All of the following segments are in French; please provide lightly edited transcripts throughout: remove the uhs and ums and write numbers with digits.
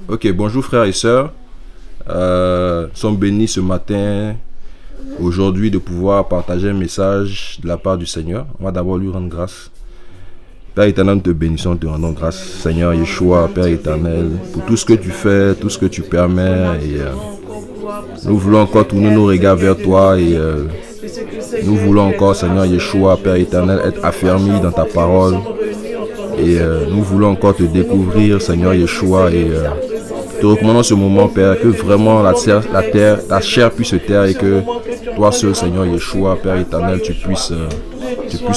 Ok, bonjour frères et sœurs. Nous sommes bénis ce matin, aujourd'hui, de pouvoir partager un message de la part du Seigneur. On va d'abord lui rendre grâce. Père éternel, nous te bénissons, nous te rendons grâce, Seigneur Yeshua, Père éternel, pour tout ce que tu fais, tout ce que tu permets. Et nous voulons encore tourner nos regards vers toi et nous voulons encore, Seigneur Yeshua, Père éternel, être affermis dans ta parole. Et nous voulons encore te découvrir, Seigneur Yeshua, et te recommandons ce moment, Père, que vraiment la chair puisse se taire et que toi seul, Seigneur Yeshua, Père éternel, tu puisses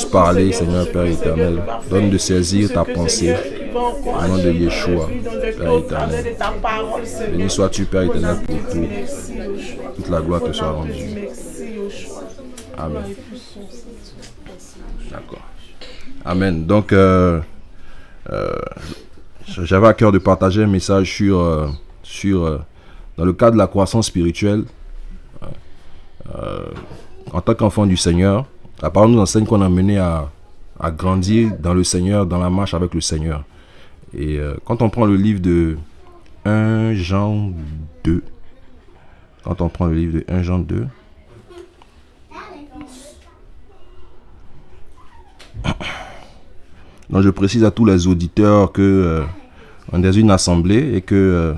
parler, Seigneur, Père éternel. Donne de saisir ta pensée au nom de Yeshua, Père éternel. Béni sois-tu, Père éternel, pour tout. Toute la gloire te soit rendue. Amen. D'accord. Amen. Donc, j'avais à cœur de partager un message dans le cadre de la croissance spirituelle. En tant qu'enfant du Seigneur, la parole nous enseigne qu'on est amené à grandir dans le Seigneur, dans la marche avec le Seigneur. Et quand on prend le livre de 1 Jean 2, donc je précise à tous les auditeurs que on est dans une assemblée et que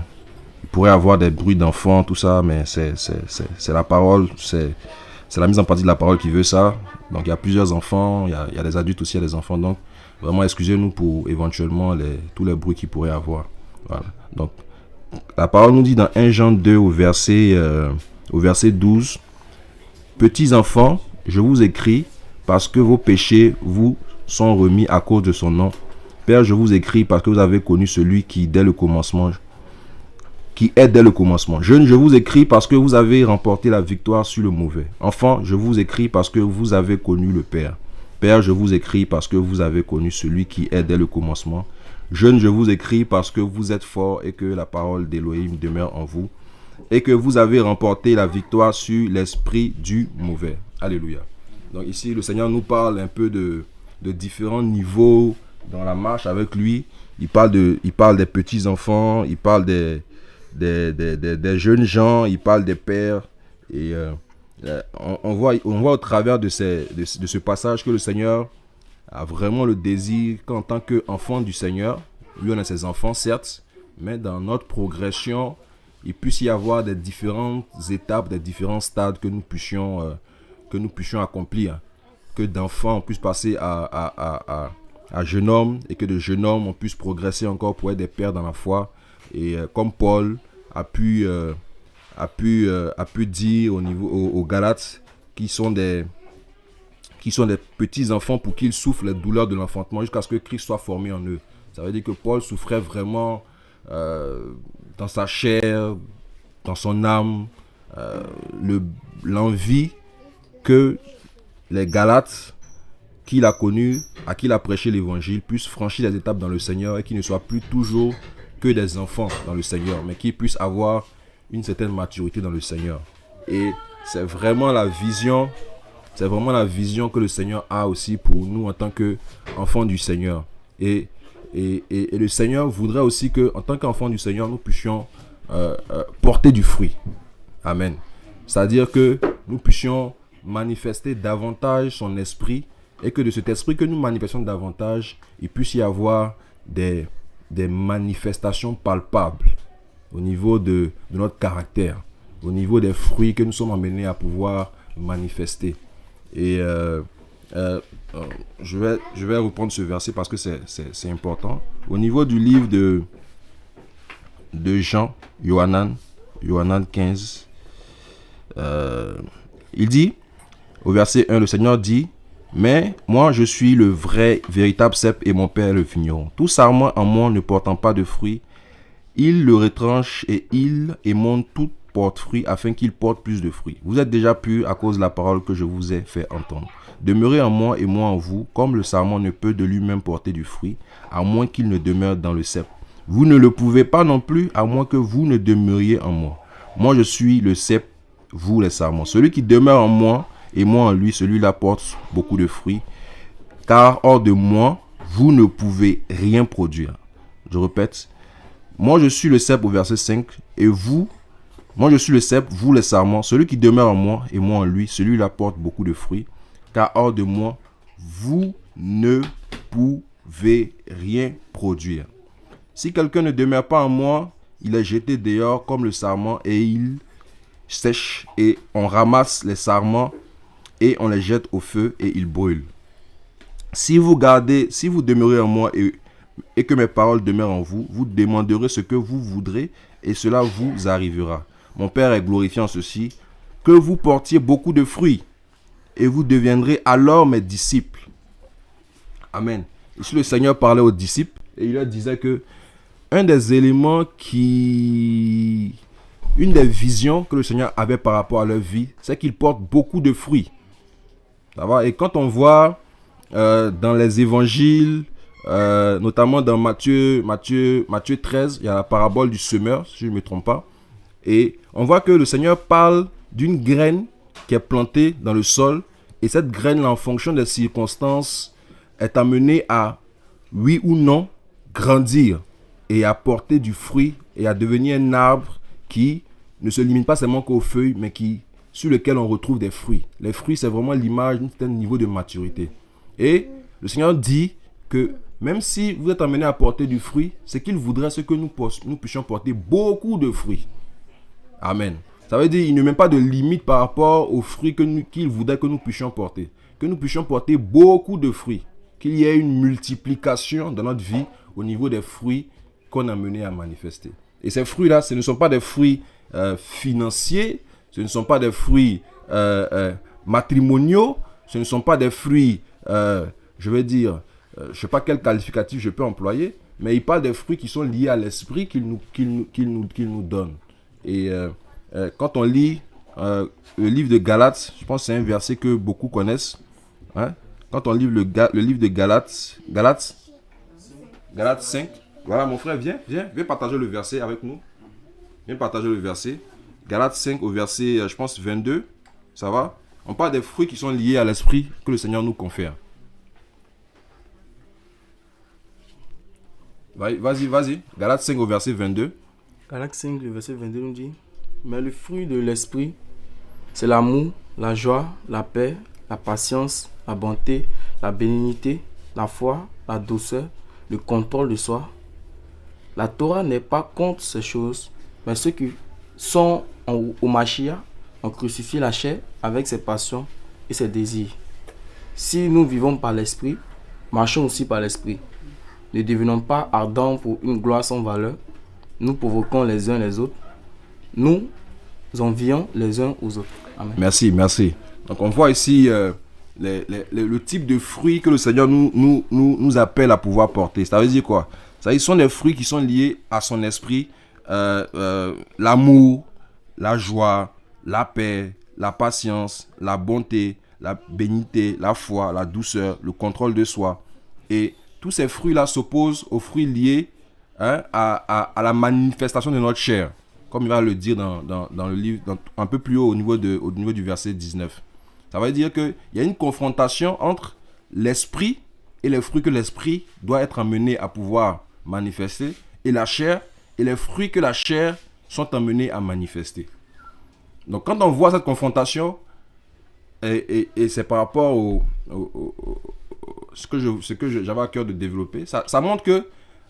il pourrait y avoir des bruits d'enfants, tout ça, mais c'est la parole, c'est la mise en pratique de la parole qui veut ça. Donc il y a plusieurs enfants, il y a des adultes aussi, il y a des enfants. Donc vraiment excusez-nous pour éventuellement tous les bruits qu'il pourrait y avoir. Voilà. Donc la parole nous dit dans 1 Jean 2 au verset 12, petits enfants, je vous écris parce que vos péchés vous sont remis à cause de son nom. Père, je vous écris parce que vous avez connu celui qui est dès le commencement. Jeunes, je vous écris parce que vous avez remporté la victoire sur le mauvais. Enfants, je vous écris parce que vous avez connu le Père. Père, je vous écris parce que vous avez connu celui qui est dès le commencement. Jeunes, je vous écris parce que vous êtes forts et que la parole d'Élohim demeure en vous et que vous avez remporté la victoire sur l'esprit du mauvais. Alléluia. Donc ici, le Seigneur nous parle un peu de différents niveaux dans la marche avec lui. Il parle des petits enfants, il parle des jeunes gens, il parle des pères. Et on voit au travers de ce passage que le Seigneur a vraiment le désir qu'en tant qu'enfant du Seigneur, lui on a ses enfants certes, mais dans notre progression, il puisse y avoir des différentes étapes, des différents stades que nous puissions accomplir. Que d'enfants on puisse passer à jeune homme et que de jeune homme on puisse progresser encore pour être des pères dans la foi. Et comme Paul a pu dire aux Galates qui sont des petits enfants pour qu'ils souffrent les douleurs de l'enfantement jusqu'à ce que Christ soit formé en eux. Ça veut dire que Paul souffrait vraiment dans sa chair, dans son âme, l'envie que les Galates qu'il a connus, à qui il a prêché l'évangile, puissent franchir les étapes dans le Seigneur et qu'ils ne soient plus toujours que des enfants dans le Seigneur, mais qu'ils puissent avoir une certaine maturité dans le Seigneur. Et c'est vraiment la vision que le Seigneur a aussi pour nous en tant qu'enfants du Seigneur. Et le Seigneur voudrait aussi qu'en tant qu'enfants du Seigneur, nous puissions porter du fruit. Amen. C'est-à-dire que nous puissions manifester davantage son esprit et que de cet esprit que nous manifestons davantage, il puisse y avoir des manifestations palpables au niveau de notre caractère, au niveau des fruits que nous sommes amenés à pouvoir manifester. Et je vais reprendre ce verset parce que c'est important. Au niveau du livre de Jean, Yohanan 15, il dit, au verset 1, le Seigneur dit, mais moi je suis le véritable cep et mon Père le vigneron. Tout sarment en moi ne portant pas de fruits, il le retranche et il émonte tout porte fruit afin qu'il porte plus de fruits. Vous êtes déjà purs à cause de la parole que je vous ai fait entendre. Demeurez en moi et moi en vous, comme le sarment ne peut de lui-même porter du fruit, à moins qu'il ne demeure dans le cep. Vous ne le pouvez pas non plus, à moins que vous ne demeuriez en moi. Moi je suis le cep, vous les sarments. Celui qui demeure en moi et moi en lui, celui-là porte beaucoup de fruits, car hors de moi, vous ne pouvez rien produire. Je répète, Moi je suis le cep au verset 5, et vous, moi je suis le cep, vous les sarments. Celui qui demeure en moi et moi en lui, celui-là porte beaucoup de fruits, car hors de moi, vous ne pouvez rien produire. Si quelqu'un ne demeure pas en moi, il est jeté dehors comme le sarment et il sèche, et on ramasse les sarments et on les jette au feu et ils brûlent. Si vous demeurez en moi et que mes paroles demeurent en vous, vous demanderez ce que vous voudrez et cela vous arrivera. Mon Père est glorifié en ceci, que vous portiez beaucoup de fruits et vous deviendrez alors mes disciples. Amen. Ici le Seigneur parlait aux disciples et il leur disait que un des éléments une des visions que le Seigneur avait par rapport à leur vie, c'est qu'ils portent beaucoup de fruits. Ça va? Et quand on voit dans les évangiles, notamment dans Matthieu 13, il y a la parabole du semeur, si je ne me trompe pas. Et on voit que le Seigneur parle d'une graine qui est plantée dans le sol. Et cette graine-là, en fonction des circonstances, est amenée à, oui ou non, grandir et à porter du fruit et à devenir un arbre qui ne se limite pas seulement qu'aux feuilles, mais sur lequel on retrouve des fruits. Les fruits, c'est vraiment l'image d'un certain niveau de maturité. Et le Seigneur dit que même si vous êtes amené à porter du fruit, c'est qu'il voudrait ce que nous puissions porter beaucoup de fruits. Amen. Ça veut dire qu'il ne met pas de limite par rapport aux fruits qu'il voudrait que nous puissions porter. Que nous puissions porter beaucoup de fruits. Qu'il y ait une multiplication dans notre vie au niveau des fruits qu'on a amené à manifester. Et ces fruits-là, ce ne sont pas des fruits financiers, ce ne sont pas des fruits matrimoniaux, ce ne sont pas des fruits, je vais dire, je ne sais pas quel qualificatif je peux employer, mais il parle des fruits qui sont liés à l'esprit qu'il nous donne. Et quand on lit le livre de Galates, je pense que c'est un verset que beaucoup connaissent. Hein? Quand on lit le livre de Galates 5, voilà mon frère, viens partager le verset avec nous. Viens partager le verset. Galates 5 au verset, je pense, 22. Ça va? On parle des fruits qui sont liés à l'esprit que le Seigneur nous confère. Vas-y. Galates 5 au verset 22. Galates 5, le verset 22 nous dit: mais le fruit de l'esprit, c'est l'amour, la joie, la paix, la patience, la bonté, la bénignité, la foi, la douceur, le contrôle de soi. La Torah n'est pas contre ces choses, mais ceux qui sont au Mashiach ont crucifié la chair avec ses passions et ses désirs. Si nous vivons par l'esprit, marchons aussi par l'esprit. Ne devenons pas ardents pour une gloire sans valeur. Nous provoquons les uns les autres. Nous envions les uns aux autres. Amen. Merci. Donc on voit ici le type de fruits que le Seigneur nous appelle à pouvoir porter. Ça veut dire quoi? Ça veut dire, ce sont des fruits qui sont liés à son esprit. L'amour, la joie, la paix, la patience, la bonté, la bénignité, la foi, la douceur, le contrôle de soi. Et tous ces fruits-là s'opposent aux fruits liés à la manifestation de notre chair, comme il va le dire dans le livre, un peu plus haut au niveau du verset 19. Ça veut dire qu'il y a une confrontation entre l'esprit et les fruits que l'esprit doit être amené à pouvoir manifester, et la chair et les fruits que la chair sont amenés à manifester. Donc quand on voit cette confrontation, et c'est par rapport ce que j'avais à cœur de développer, ça montre que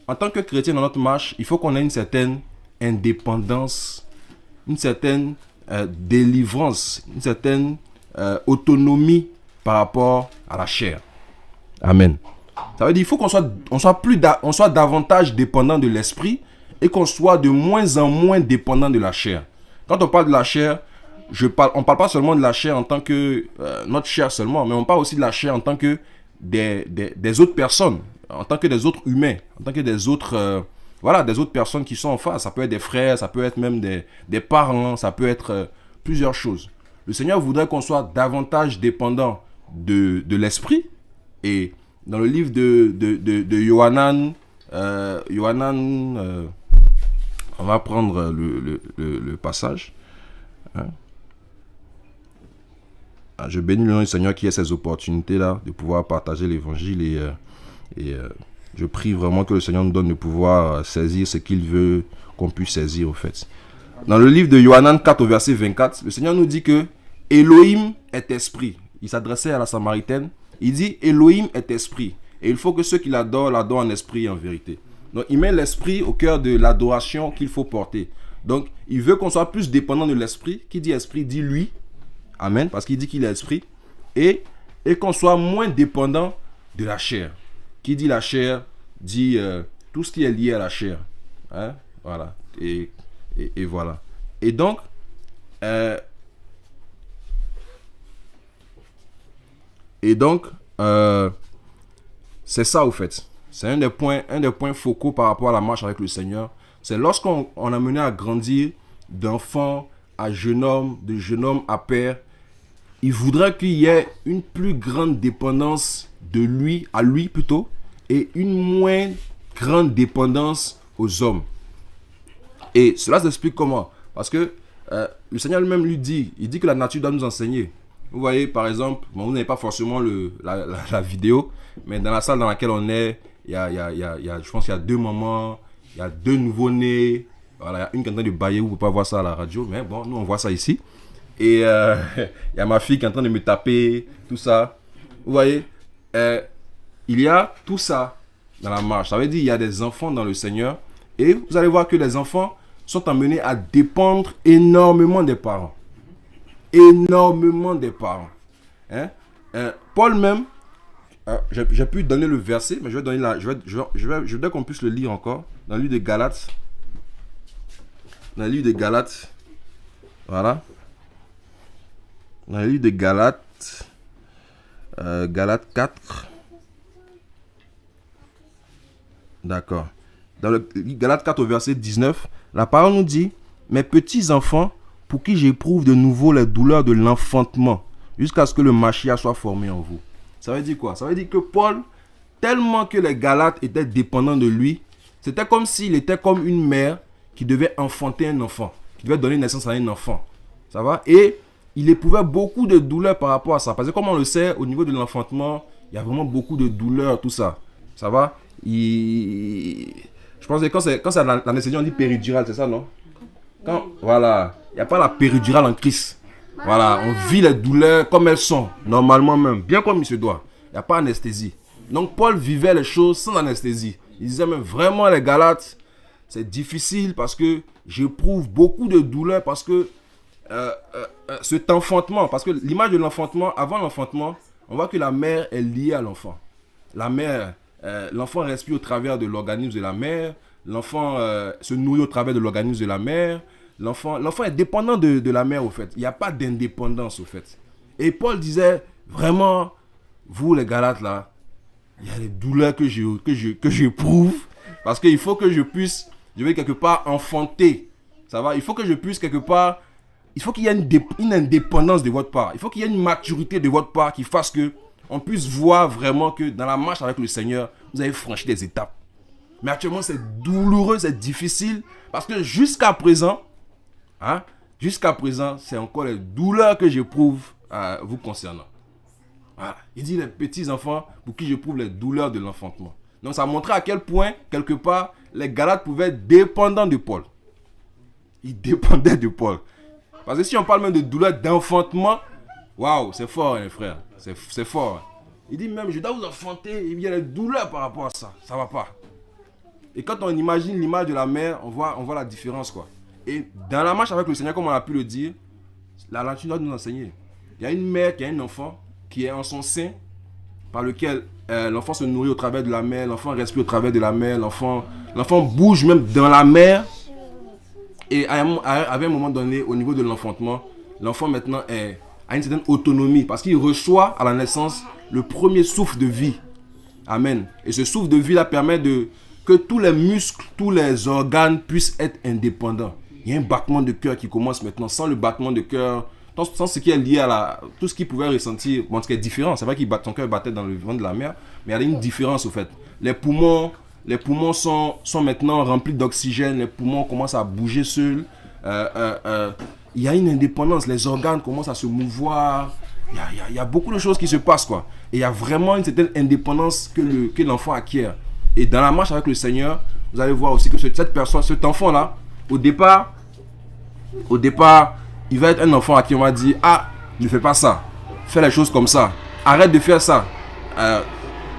en tant que chrétien dans notre marche, il faut qu'on ait une certaine indépendance, une certaine délivrance, une certaine autonomie par rapport à la chair. Amen. Ça veut dire qu'il faut qu'on soit davantage dépendant de l'esprit et qu'on soit de moins en moins dépendant de la chair. Quand on parle de la chair, on ne parle pas seulement de la chair en tant que notre chair seulement, mais on parle aussi de la chair en tant que des autres personnes, en tant que des autres humains, en tant que des autres personnes qui sont en face. Ça peut être des frères, ça peut être même des parents, ça peut être plusieurs choses. Le Seigneur voudrait qu'on soit davantage dépendant de l'esprit. Et dans le livre de Yohanan, on va prendre le passage. Hein? Je bénis le nom du Seigneur qui a ces opportunités-là de pouvoir partager l'évangile et Je prie vraiment que le Seigneur nous donne le pouvoir saisir ce qu'il veut qu'on puisse saisir, au fait. Dans le livre de Yohanan 4, au verset 24, le Seigneur nous dit que Elohim est esprit. Il s'adressait à la Samaritaine. Il dit Elohim est esprit. Et il faut que ceux qui l'adorent en esprit et en vérité. Donc, il met l'esprit au cœur de l'adoration qu'il faut porter. Donc, il veut qu'on soit plus dépendant de l'esprit. Qui dit esprit dit lui. Amen. Parce qu'il dit qu'il est esprit. Et qu'on soit moins dépendant de la chair. Qui dit la chair dit tout ce qui est lié à la chair. Hein? Voilà. Et voilà. Et donc, c'est ça au fait. C'est un des points focaux par rapport à la marche avec le Seigneur. C'est lorsqu'on a mené à grandir d'enfant à jeune homme, de jeune homme à père, il voudrait qu'il y ait une plus grande dépendance de lui, à lui plutôt, et une moins grande dépendance aux hommes. Et cela s'explique comment? Parce que le Seigneur lui-même lui dit, il dit que la nature doit nous enseigner. Vous voyez, par exemple, bon, vous n'avez pas forcément la vidéo, mais dans la salle dans laquelle on est, je pense qu'il y a 2 mamans, il y a 2 nouveau-nés, voilà, il y a une qui est en train de bailler, vous ne pouvez pas voir ça à la radio, mais bon, nous on voit ça ici. Et il y a ma fille qui est en train de me taper, tout ça. Vous voyez, il y a tout ça dans la marche. Ça veut dire qu'il y a des enfants dans le Seigneur, et vous allez voir que les enfants sont amenés à dépendre énormément des parents. Énormément des parents. Hein? Paul même, j'ai pu donner le verset, mais je vais donner je voudrais qu'on puisse le lire encore dans le livre de Galates. Dans le livre de Galates, voilà. Dans le livre de Galates, Galates 4. D'accord. Dans le Galates 4 au verset 19, la parole nous dit: mes petits enfants, pour qui j'éprouve de nouveau les douleurs de l'enfantement, jusqu'à ce que le Mashiach soit formé en vous. Ça veut dire quoi? Ça veut dire que Paul, tellement que les Galates étaient dépendants de lui, c'était comme s'il était comme une mère qui devait enfanter un enfant, qui devait donner naissance à un enfant. Ça va? Et il éprouvait beaucoup de douleurs par rapport à ça. Parce que comme on le sait, au niveau de l'enfantement, il y a vraiment beaucoup de douleurs, tout ça. Ça va? Je pense que quand c'est l'anesthésie, on dit péridurale, c'est ça, non? Voilà. Il n'y a pas la péridurale en Christ. Voilà, on vit les douleurs comme elles sont, normalement même, bien comme il se doit. Il n'y a pas d'anesthésie. Donc Paul vivait les choses sans anesthésie. Il disait même vraiment les Galates, c'est difficile parce que j'éprouve beaucoup de douleurs parce que cet enfantement, parce que l'image de l'enfantement, avant l'enfantement, on voit que la mère est liée à l'enfant. La mère, l'enfant respire au travers de l'organisme de la mère, l'enfant se nourrit au travers de l'organisme de la mère. L'enfant est dépendant de la mère, au fait. Il n'y a pas d'indépendance, au fait. Et Paul disait, vraiment, vous les Galates, là, il y a des douleurs que j'éprouve. Parce qu'il faut que je vais quelque part enfanter. Ça va? Il faut que je puisse quelque part, il faut qu'il y ait une indépendance de votre part. Il faut qu'il y ait une maturité de votre part qui fasse que on puisse voir vraiment que dans la marche avec le Seigneur, vous avez franchi des étapes. Mais actuellement, c'est douloureux, c'est difficile. Parce que jusqu'à présent, c'est encore les douleurs que j'éprouve vous concernant. Voilà. Il dit les petits enfants pour qui j'éprouve les douleurs de l'enfantement. Donc ça montrait à quel point, quelque part, les Galates pouvaient être dépendants de Paul. Ils dépendaient de Paul. Parce que si on parle même de douleurs d'enfantement, waouh, c'est fort, hein, frère. C'est fort. Il dit même, je dois vous enfanter, il y a des douleurs par rapport à ça. Ça ne va pas. Et quand on imagine l'image de la mère, on voit la différence, quoi. Et dans la marche avec le Seigneur, comme on a pu le dire, la nature doit nous enseigner. Il y a une mère qui a un enfant qui est en son sein, par lequel l'enfant se nourrit au travers de la mère, l'enfant respire au travers de la mère, l'enfant bouge même dans la mère. Et à un moment donné, au niveau de l'enfantement, l'enfant maintenant a une certaine autonomie parce qu'il reçoit à la naissance le premier souffle de vie. Amen. Et ce souffle de vie là permet que tous les muscles, tous les organes puissent être indépendants. Il y a un battement de cœur qui commence maintenant. Sans le battement de cœur, sans ce qui est lié à tout ce qu'il pouvait ressentir, bon, ce qui est différent. C'est vrai que son cœur battait dans le ventre de la mère, mais il y a une différence au fait. Les poumons sont maintenant remplis d'oxygène, les poumons commencent à bouger seuls. Il y a une indépendance, les organes commencent à se mouvoir. Il y a beaucoup de choses qui se passent, quoi. Et il y a vraiment une certaine indépendance que l'enfant acquiert. Et dans la marche avec le Seigneur, vous allez voir aussi que cette personne, cet enfant-là, au départ, il va être un enfant à qui on va dire, ah, ne fais pas ça, fais les choses comme ça, arrête de faire ça.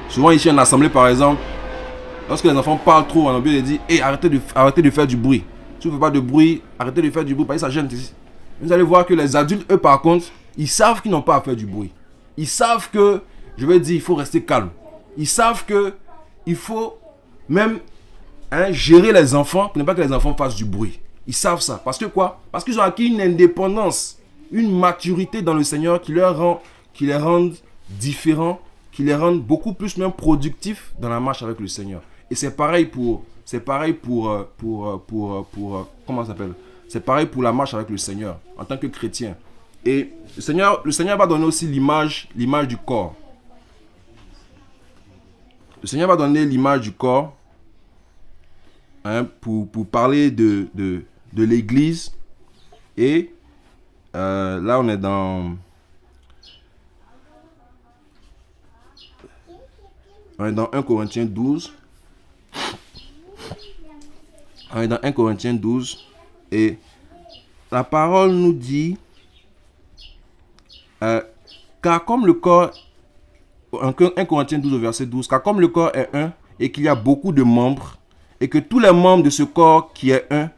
Souvent ici en assemblée par exemple, lorsque les enfants parlent trop, on a oublié de dire, hey, arrêtez de faire du bruit. Si vous ne faites pas de bruit, arrêtez de faire du bruit, parce que ça gêne. Vous allez voir que les adultes, eux par contre, ils savent qu'ils n'ont pas à faire du bruit. Ils savent que, je vais dire, il faut rester calme. Ils savent que il faut même gérer les enfants pour ne pas que les enfants fassent du bruit. Ils savent ça. Parce que quoi? Parce qu'ils ont acquis une indépendance, une maturité dans le Seigneur qui les rend différents, qui les rend beaucoup plus même productifs dans la marche avec le Seigneur. Et c'est pareil pour comment ça s'appelle? C'est pareil pour la marche avec le Seigneur en tant que chrétien. Et le Seigneur va donner aussi l'image du corps. Le Seigneur va donner l'image du corps pour parler de l'église. Et là, on est dans 1 Corinthiens 12. On est dans 1 Corinthiens 12. Et la parole nous dit, car comme le corps, 1 Corinthiens 12 au verset 12, car comme le corps est un et qu'il y a beaucoup de membres, et que tous les membres de ce corps qui est un,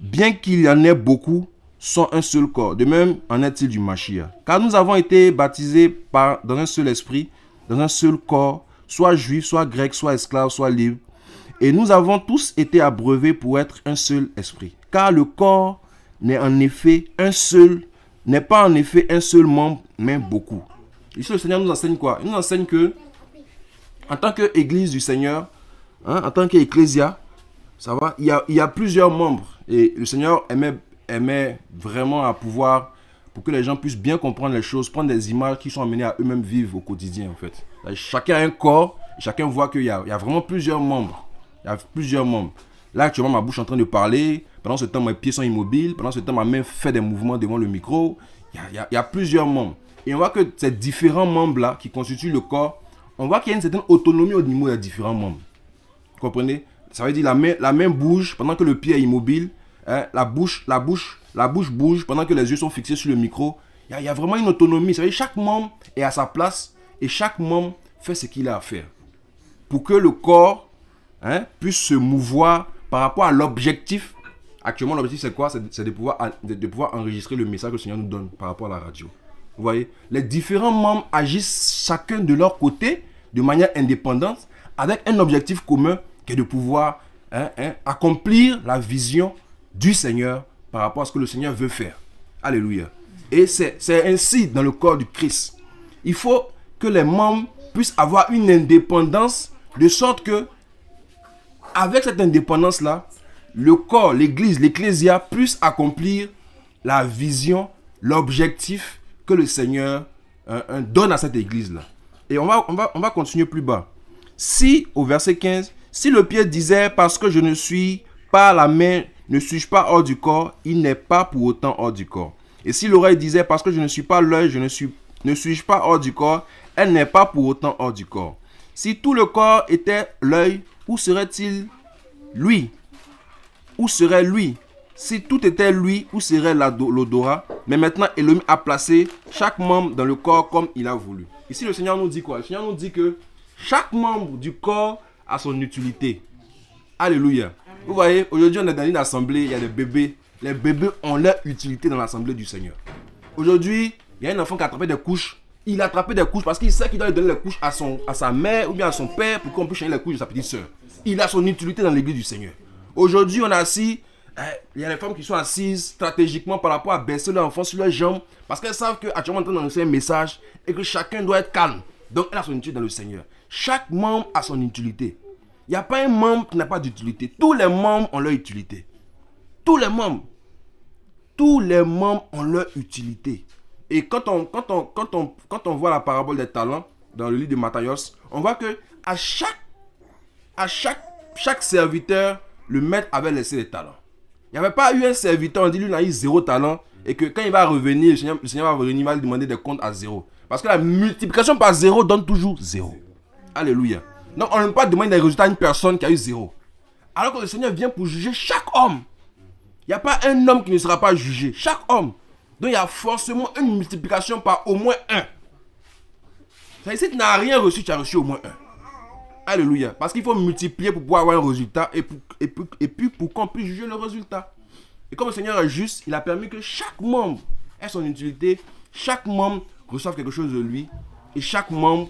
bien qu'il y en ait beaucoup, sont un seul corps. De même en est-il du Mashiach. Car nous avons été baptisés dans un seul esprit, dans un seul corps, soit juifs, soit grecs, soit esclaves, soit libres. Et nous avons tous été abreuvés pour être un seul esprit. Car le corps n'est pas en effet un seul membre, mais beaucoup. Ici, le Seigneur nous enseigne quoi? Il nous enseigne que, en tant qu'église du Seigneur, en tant qu'ecclésia, ça va, il y a plusieurs membres. Et le Seigneur aimait vraiment à pouvoir, pour que les gens puissent bien comprendre les choses, prendre des images qui sont amenées à eux-mêmes vivre au quotidien, en fait. Chacun a un corps, chacun voit qu'il y a vraiment plusieurs membres. Il y a plusieurs membres. Là, actuellement, ma bouche est en train de parler. Pendant ce temps, mes pieds sont immobiles. Pendant ce temps, ma main fait des mouvements devant le micro. Il y a plusieurs membres. Et on voit que ces différents membres-là qui constituent le corps, on voit qu'il y a une certaine autonomie au niveau des différents membres. Vous comprenez? Ça veut dire la main bouge pendant que le pied est immobile. La bouche bouge pendant que les yeux sont fixés sur le micro. Il y a vraiment une autonomie. Ça veut dire chaque membre est à sa place et chaque membre fait ce qu'il a à faire. Pour que le corps puisse se mouvoir par rapport à l'objectif. Actuellement, l'objectif c'est quoi? C'est de pouvoir enregistrer le message que le Seigneur nous donne par rapport à la radio. Vous voyez? Les différents membres agissent chacun de leur côté, de manière indépendante, avec un objectif commun qui est de pouvoir accomplir la vision du Seigneur par rapport à ce que le Seigneur veut faire. Alléluia. Et c'est ainsi dans le corps du Christ. Il faut que les membres puissent avoir une indépendance de sorte que, avec cette indépendance-là, le corps, l'église, l'ecclésia puisse accomplir la vision, l'objectif que le Seigneur donne à cette église-là. Et on va continuer plus bas. Si, au verset 15, si le pied disait parce que je ne suis pas la main, ne suis-je pas hors du corps, il n'est pas pour autant hors du corps. Et si l'oreille disait parce que je ne suis pas l'œil, ne suis-je pas hors du corps, elle n'est pas pour autant hors du corps. Si tout le corps était l'œil, où serait-il lui? Où serait lui? Si tout était lui, où serait l'odorat? Mais maintenant, Elohim a placé chaque membre dans le corps comme il a voulu. Ici, le Seigneur nous dit quoi? Le Seigneur nous dit que chaque membre du corps a son utilité. Alléluia. Vous voyez, aujourd'hui, on est dans une assemblée, il y a des bébés. Les bébés ont leur utilité dans l'assemblée du Seigneur. Aujourd'hui, il y a un enfant qui a attrapé des couches. Il a attrapé des couches parce qu'il sait qu'il doit donner les couches à sa mère ou bien à son père pour qu'on puisse changer les couches de sa petite soeur. Il a son utilité dans l'église du Seigneur. Aujourd'hui, on est assis. Il y a des femmes qui sont assises stratégiquement par rapport à baisser leur enfant sur leurs jambes parce qu'elles savent qu'actuellement on est en train d'annoncer un message et que chacun doit être calme. Donc, elle a son utilité dans le Seigneur. Chaque membre a son utilité. Il n'y a pas un membre qui n'a pas d'utilité. Tous les membres ont leur utilité. Tous les membres. Tous les membres ont leur utilité. Et quand on voit la parabole des talents dans le livre de Matthieu, on voit que à chaque serviteur, le maître avait laissé des talents. Il n'y avait pas eu un serviteur, on dit lui il a eu 0 talent et que quand il va revenir, le Seigneur va revenir, il va lui demander des comptes à 0. Parce que la multiplication par 0 donne toujours 0. Alléluia. Donc, on ne peut pas demander des résultats à une personne qui a eu 0. Alors que le Seigneur vient pour juger chaque homme. Il n'y a pas un homme qui ne sera pas jugé. Chaque homme. Donc, il y a forcément une multiplication par au moins 1. Si tu n'as rien reçu, tu as reçu au moins 1. Alléluia. Parce qu'il faut multiplier pour pouvoir avoir un résultat et puis pour qu'on puisse juger le résultat. Et comme le Seigneur est juste, il a permis que chaque membre ait son utilité. Chaque membre reçoive quelque chose de lui. Et chaque membre,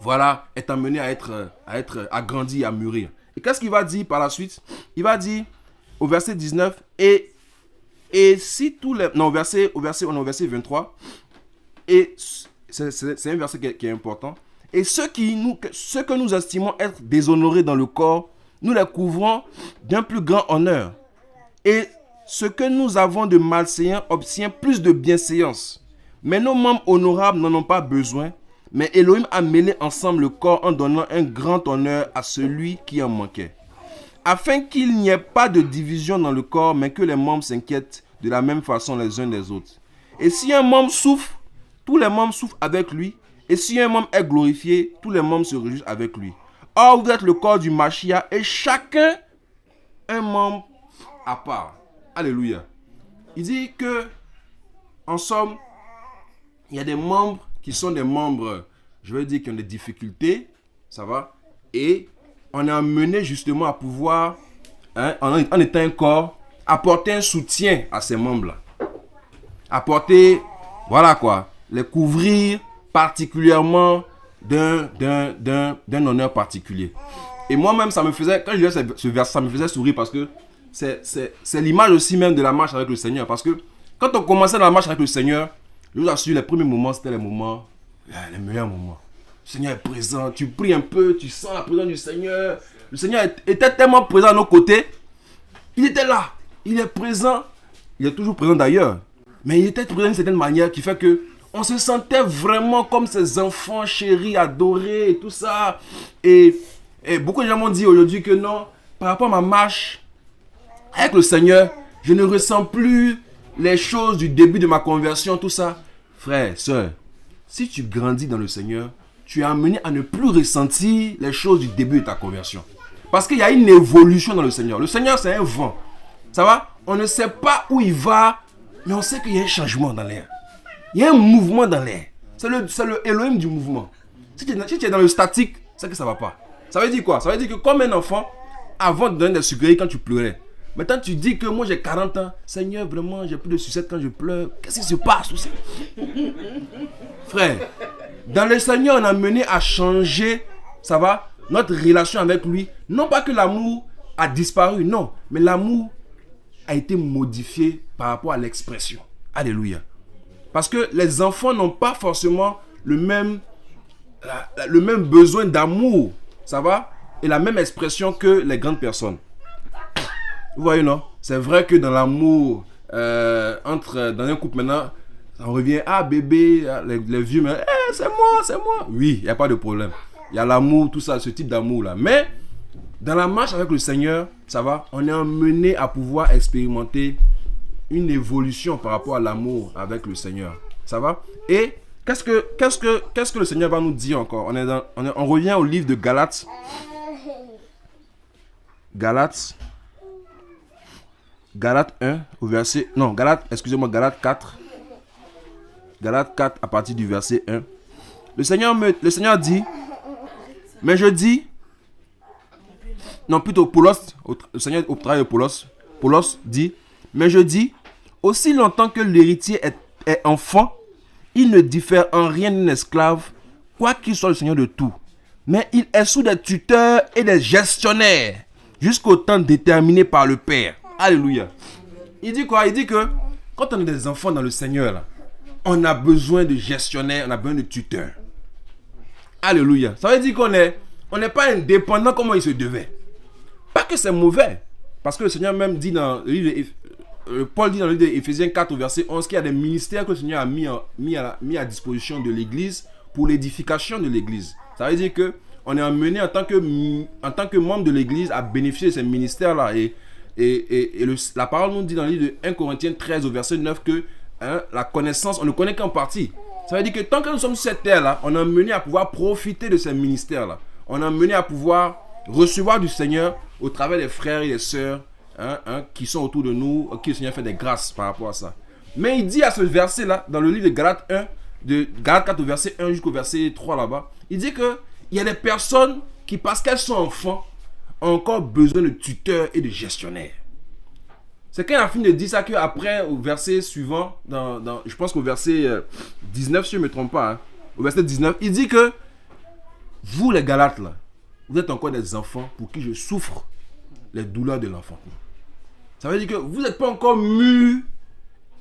voilà, est amené à être agrandi, à mûrir. Et qu'est-ce qu'il va dire par la suite? Il va dire au verset 19, et si tous les... Non, on est au verset 23. Et c'est un verset qui est important. Et ceux que nous estimons être déshonorés dans le corps, nous les couvrons d'un plus grand honneur. Et ce que nous avons de malséant obtient plus de bienséance. Mais nos membres honorables n'en ont pas besoin. Mais Elohim a mêlé ensemble le corps en donnant un grand honneur à celui qui en manquait. Afin qu'il n'y ait pas de division dans le corps, mais que les membres s'inquiètent de la même façon les uns des autres. Et si un membre souffre, tous les membres souffrent avec lui. Et si un membre est glorifié, tous les membres se réjouissent avec lui. Or, vous êtes le corps du Mashiach et chacun un membre à part. Alléluia. Il dit que, en somme, il y a des membres qui sont des membres, je veux dire, qui ont des difficultés, ça va, et on est amené justement à pouvoir, en étant un corps, apporter un soutien à ces membres-là. Apporter, voilà quoi, les couvrir particulièrement d'un honneur particulier. Et moi-même, ça me faisait, quand je lisais ce verset, ça me faisait sourire parce que c'est l'image aussi même de la marche avec le Seigneur. Parce que quand on commençait dans la marche avec le Seigneur, je vous assure, les premiers moments, c'était les moments, les meilleurs moments. Le Seigneur est présent, tu pries un peu, tu sens la présence du Seigneur. Le Seigneur était tellement présent à nos côtés. Il était là, il est présent. Il est toujours présent d'ailleurs. Mais il était présent d'une certaine manière qui fait que on se sentait vraiment comme ces enfants chéris, adorés et tout ça. Et beaucoup de gens m'ont dit aujourd'hui que non, par rapport à ma marche avec le Seigneur, je ne ressens plus les choses du début de ma conversion, tout ça. Frère, soeur, si tu grandis dans le Seigneur, tu es amené à ne plus ressentir les choses du début de ta conversion. Parce qu'il y a une évolution dans le Seigneur. Le Seigneur, c'est un vent. Ça va? On ne sait pas où il va, mais on sait qu'il y a un changement dans l'air. Il y a un mouvement dans l'air. C'est le Elohim du mouvement. Si tu es dans le statique, c'est que ça ne va pas. Ça veut dire quoi? Ça veut dire que comme un enfant, avant de donner des sucreries quand tu pleurais, maintenant tu dis que moi j'ai 40 ans, Seigneur, vraiment, j'ai plus de sucette quand je pleure. Qu'est-ce qui se passe aussi? Frère, dans le Seigneur, on a mené à changer, ça va, notre relation avec lui. Non pas que l'amour a disparu, non, mais l'amour a été modifié par rapport à l'expression. Alléluia. Parce que les enfants n'ont pas forcément le même besoin d'amour, ça va, et la même expression que les grandes personnes. Vous voyez, non? C'est vrai que dans l'amour, dans un couple maintenant, on revient, ah bébé, les vieux, mais c'est moi. Oui, il n'y a pas de problème. Il y a l'amour, tout ça, ce type d'amour-là. Mais dans la marche avec le Seigneur, ça va, on est amené à pouvoir expérimenter une évolution par rapport à l'amour avec le Seigneur. Ça va? Et qu'est-ce que le Seigneur va nous dire encore? On revient au livre de Galates. Galates 1 au verset... Non, Galates 4. Galates 4 à partir du verset 1. Le Seigneur dit... Mais je dis... Non, plutôt Paulos, le Seigneur au travail de Paulos dit... Mais je dis... Aussi longtemps que l'héritier est enfant, il ne diffère en rien d'un esclave, quoi qu'il soit le Seigneur de tout. Mais il est sous des tuteurs et des gestionnaires, jusqu'au temps déterminé par le Père. Alléluia. Il dit quoi? Il dit que quand on est des enfants dans le Seigneur, là, on a besoin de gestionnaires, on a besoin de tuteurs. Alléluia. Ça veut dire qu'on n'est pas indépendant comme il se devait. Pas que c'est mauvais. Parce que le Seigneur même dit dans le livre Paul dit dans le livre d'Éphésiens 4 au verset 11 qu'il y a des ministères que le Seigneur a mis à disposition de l'église pour l'édification de l'église. Ça veut dire que on est amené en tant que membre de l'église à bénéficier de ces ministères-là. Et la parole nous dit dans le livre de 1 Corinthiens 13 au verset 9 que la connaissance, on ne connaît qu'en partie. Ça veut dire que tant que nous sommes sur cette terre-là, on est amené à pouvoir profiter de ces ministères-là. on est amené à pouvoir recevoir du Seigneur au travers des frères et des sœurs qui sont autour de nous, à qui le Seigneur fait des grâces par rapport à ça. Mais il dit à ce verset-là, dans le livre de Galates 1, de Galates 4 au verset 1 jusqu'au verset 3 là-bas, il dit qu'il y a des personnes qui, parce qu'elles sont enfants, ont encore besoin de tuteurs et de gestionnaires. C'est quand il a fini de dire ça qu'après, au verset suivant, je pense qu'au verset 19, si je ne me trompe pas, au verset 19, il dit que vous les Galates là, vous êtes encore des enfants pour qui je souffre les douleurs de l'enfantement. Ça veut dire que vous n'êtes pas encore mûrs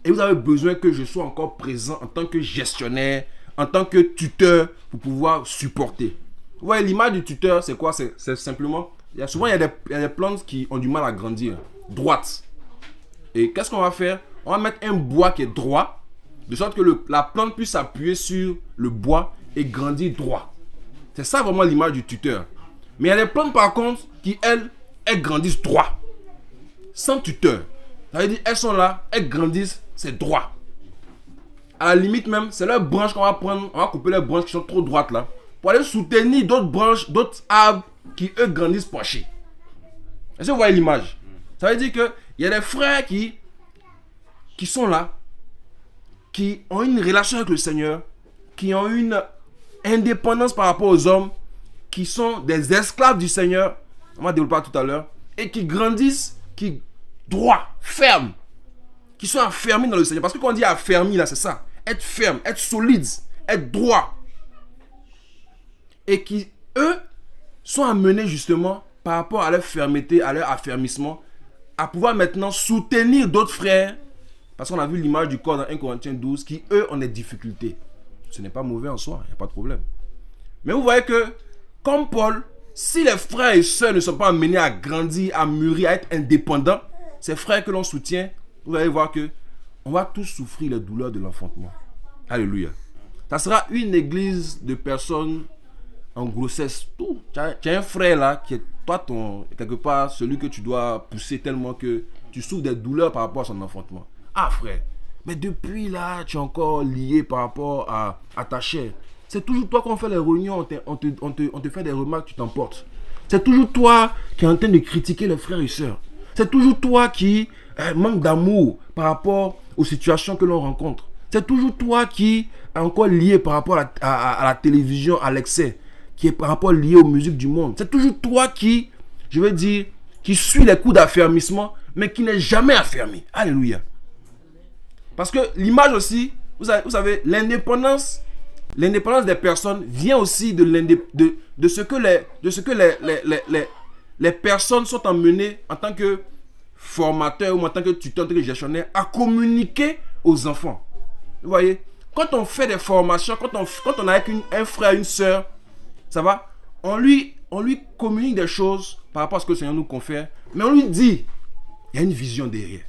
et vous avez besoin que je sois encore présent en tant que gestionnaire, en tant que tuteur pour pouvoir supporter. Vous voyez, l'image du tuteur, c'est quoi? C'est simplement, souvent il y a des plantes qui ont du mal à grandir, droites. Et qu'est-ce qu'on va faire? On va mettre un bois qui est droit, de sorte que la plante puisse s'appuyer sur le bois et grandir droit. C'est ça vraiment l'image du tuteur. Mais il y a des plantes par contre qui, elles grandissent droit, sans tuteur. Ça veut dire, elles sont là, elles grandissent, c'est droit. À la limite même, c'est leurs branches qu'on va prendre, on va couper les branches qui sont trop droites là, pour aller soutenir d'autres branches, d'autres arbres qui eux grandissent penchés. Est-ce que vous voyez l'image? Ça veut dire qu'il y a des frères qui sont là, qui ont une relation avec le Seigneur, qui ont une indépendance par rapport aux hommes, qui sont des esclaves du Seigneur, on va développer tout à l'heure, et qui grandissent, qui droits, fermes, qui sont affermis dans le Seigneur. Parce que quand on dit affermi là, c'est ça, être ferme, être solide, être droit. Et qui, eux, sont amenés justement, par rapport à leur fermeté, à leur affermissement, à pouvoir maintenant soutenir d'autres frères, parce qu'on a vu l'image du corps dans 1 Corinthiens 12, qui eux ont des difficultés. Ce n'est pas mauvais en soi, il n'y a pas de problème. Mais vous voyez que, comme Paul, si les frères et sœurs ne sont pas amenés à grandir, à mûrir, à être indépendants, ces frères que l'on soutient, vous allez voir que on va tous souffrir les douleurs de l'enfantement. Alléluia. Ça sera une église de personnes en grossesse. Tout. Tu as un frère là qui est toi quelque part celui que tu dois pousser tellement que tu souffres des douleurs par rapport à son enfantement. Ah frère, mais depuis là tu es encore lié par rapport à ta chair. C'est toujours toi qu'on fait les réunions, on te fait des remarques, tu t'emportes. C'est toujours toi qui es en train de critiquer les frères et sœurs. C'est toujours toi qui manque d'amour par rapport aux situations que l'on rencontre. C'est toujours toi qui est encore lié par rapport à la télévision, à l'excès, qui est par rapport lié aux musiques du monde. C'est toujours toi qui, je veux dire, qui suit les coups d'affermissement, mais qui n'est jamais affermi. Alléluia. Parce que l'image aussi, vous savez, l'indépendance des personnes vient aussi de ce que les personnes sont emmenées en tant que formateurs ou en tant que tuteurs, en tant que gestionnaires, à communiquer aux enfants. Vous voyez, quand on fait des formations, quand on a avec un frère, une soeur, ça va, on lui communique des choses par rapport à ce que le Seigneur nous confère, mais on lui dit, il y a une vision derrière.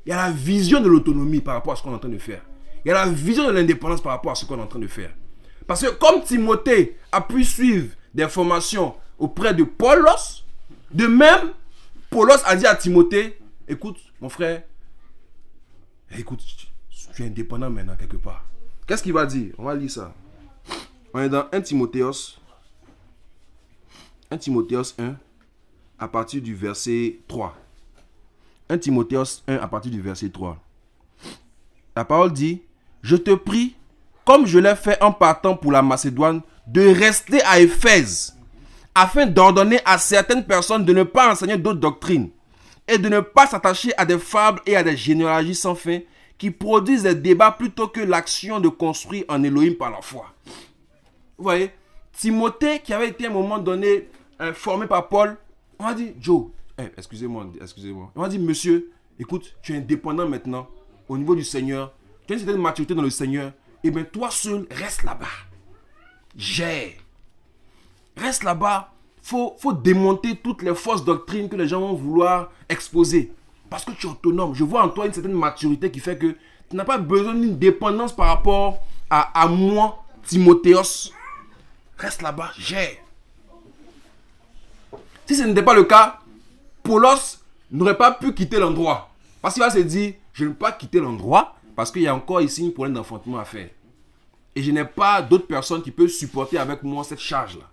Il y a la vision de l'autonomie par rapport à ce qu'on est en train de faire. Il y a la vision de l'indépendance par rapport à ce qu'on est en train de faire. Parce que comme Timothée a pu suivre des formations auprès de Paulos, de même, Paulos a dit à Timothée, écoute, mon frère, écoute, tu es indépendant maintenant quelque part. Qu'est-ce qu'il va dire? On va lire ça. On est dans 1 Timotheos 1, à partir du verset 3. 1 Timotheos 1, à partir du verset 3. La parole dit, je te prie, comme je l'ai fait en partant pour la Macédoine, de rester à Éphèse, afin d'ordonner à certaines personnes de ne pas enseigner d'autres doctrines, et de ne pas s'attacher à des fables et à des généalogies sans fin, qui produisent des débats plutôt que l'action de construire en Elohim par la foi. Vous voyez, Timothée, qui avait été à un moment donné formé par Paul, on a dit, Joe, excusez-moi. On a dit, monsieur, écoute, tu es indépendant maintenant, au niveau du Seigneur, tu as une certaine maturité dans le Seigneur, et bien toi seul, reste là-bas. Reste là-bas. Faut démonter toutes les fausses doctrines que les gens vont vouloir exposer. Parce que tu es autonome. Je vois en toi une certaine maturité qui fait que tu n'as pas besoin d'une dépendance par rapport à moi, Timothéos. Reste là-bas, gère. Si ce n'était pas le cas, Paulos n'aurait pas pu quitter l'endroit. Parce qu'il va se dire, je ne peux pas quitter l'endroit parce qu'il y a encore ici un problème d'enfantement à faire. Et je n'ai pas d'autres personnes qui peuvent supporter avec moi cette charge-là.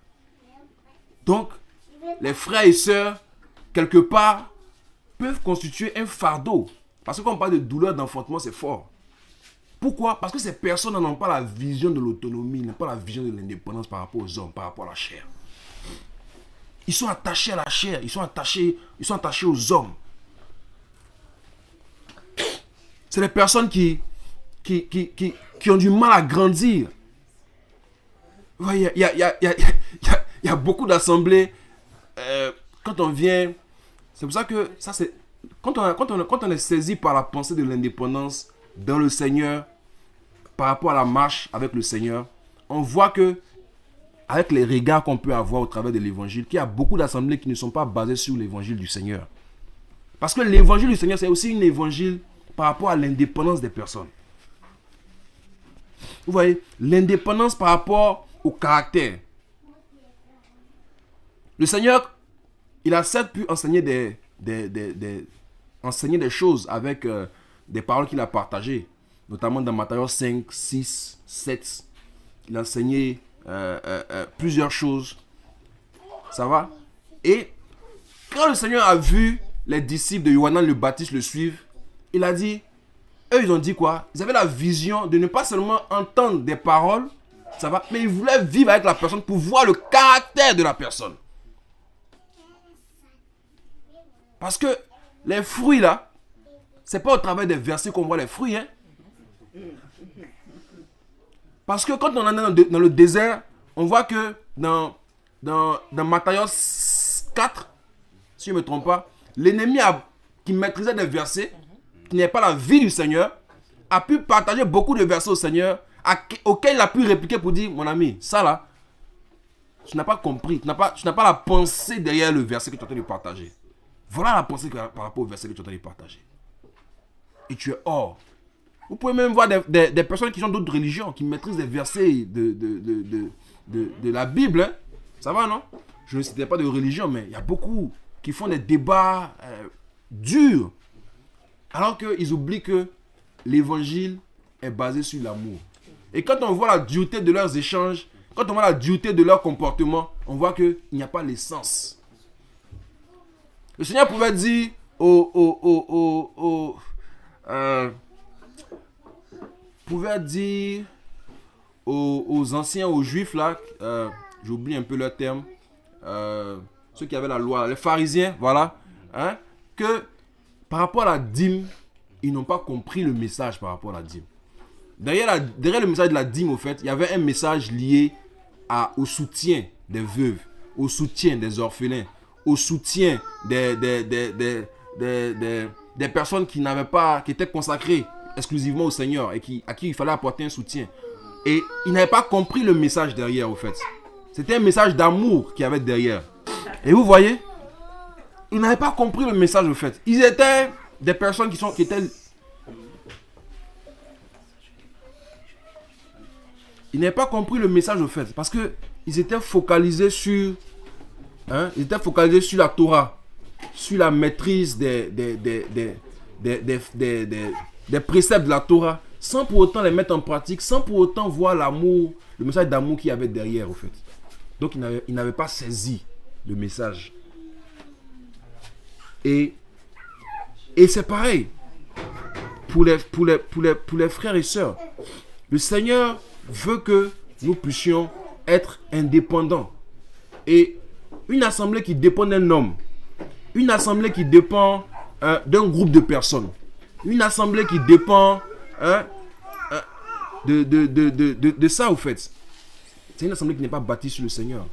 Donc, les frères et sœurs, quelque part, peuvent constituer un fardeau. Parce que quand on parle de douleur d'enfantement, c'est fort. Pourquoi? Parce que ces personnes n'ont pas la vision de l'autonomie, n'ont pas la vision de l'indépendance par rapport aux hommes, par rapport à la chair. Ils sont attachés à la chair, ils sont attachés aux hommes. C'est les personnes qui ont du mal à grandir. Il y a beaucoup d'assemblées. Quand on vient, c'est pour ça que ça c'est quand on est saisi par la pensée de l'indépendance dans le Seigneur, par rapport à la marche avec le Seigneur, on voit que avec les regards qu'on peut avoir au travers de l'évangile, qu'il y a beaucoup d'assemblées qui ne sont pas basées sur l'évangile du Seigneur. Parce que l'évangile du Seigneur, c'est aussi un évangile par rapport à l'indépendance des personnes. Vous voyez, l'indépendance par rapport au caractère. Le Seigneur, il a certes pu enseigner des choses avec des paroles qu'il a partagées, notamment dans Matthieu 5, 6, 7. Il a enseigné plusieurs choses. Ça va? Et quand le Seigneur a vu les disciples de Yohanan le Baptiste le suivre, il a dit, eux ils ont dit quoi? Ils avaient la vision de ne pas seulement entendre des paroles, ça va, mais ils voulaient vivre avec la personne pour voir le caractère de la personne. Parce que les fruits là, c'est pas au travers des versets qu'on voit les fruits. Hein? Parce que quand on est dans le désert, on voit que dans Matthieu 4, si je ne me trompe pas, l'ennemi qui maîtrisait des versets, qui n'avait pas la vie du Seigneur, a pu partager beaucoup de versets au Seigneur, auxquels il a pu répliquer pour dire, mon ami, ça là, tu n'as pas compris, tu n'as pas la pensée derrière le verset que tu es en train de partager. Voilà la pensée par rapport au verset que tu es en train de partager. Et tu es hors. Vous pouvez même voir des personnes qui sont d'autres religions, qui maîtrisent des versets de la Bible. Hein. Ça va, non? Je ne citais pas de religion, mais il y a beaucoup qui font des débats durs. Alors qu'ils oublient que l'évangile est basé sur l'amour. Et quand on voit la dureté de leurs échanges, quand on voit la dureté de leur comportement, on voit qu'il n'y a pas l'essence. Le Seigneur pouvait dire aux anciens, aux juifs là, j'oublie un peu leur terme, ceux qui avaient la loi, les pharisiens, voilà, hein, que par rapport à la dîme, ils n'ont pas compris le message par rapport à la dîme. Derrière le message de la dîme, au fait, il y avait un message lié au soutien des veuves, au soutien des orphelins, au soutien des personnes qui étaient consacrées exclusivement au Seigneur et à qui il fallait apporter un soutien. Et ils n'avaient pas compris le message derrière, au fait. C'était un message d'amour qu'il y avait derrière. Et vous voyez, ils n'avaient pas compris le message, au fait. Ils étaient des personnes qui étaient... Ils n'avaient pas compris le message, au fait, parce qu'ils étaient focalisés sur... ils étaient focalisés sur la Torah, sur la maîtrise des préceptes de la Torah, sans pour autant les mettre en pratique, sans pour autant voir l'amour, le message d'amour qu'il y avait derrière, au fait. Donc, ils n'avaient pas saisi le message. Et c'est pareil pour les frères et sœurs. Le Seigneur veut que nous puissions être indépendants. Et une assemblée qui dépend d'un homme, une assemblée qui dépend d'un groupe de personnes, une assemblée qui dépend de ça, au fait, c'est une assemblée qui n'est pas bâtie sur le Seigneur.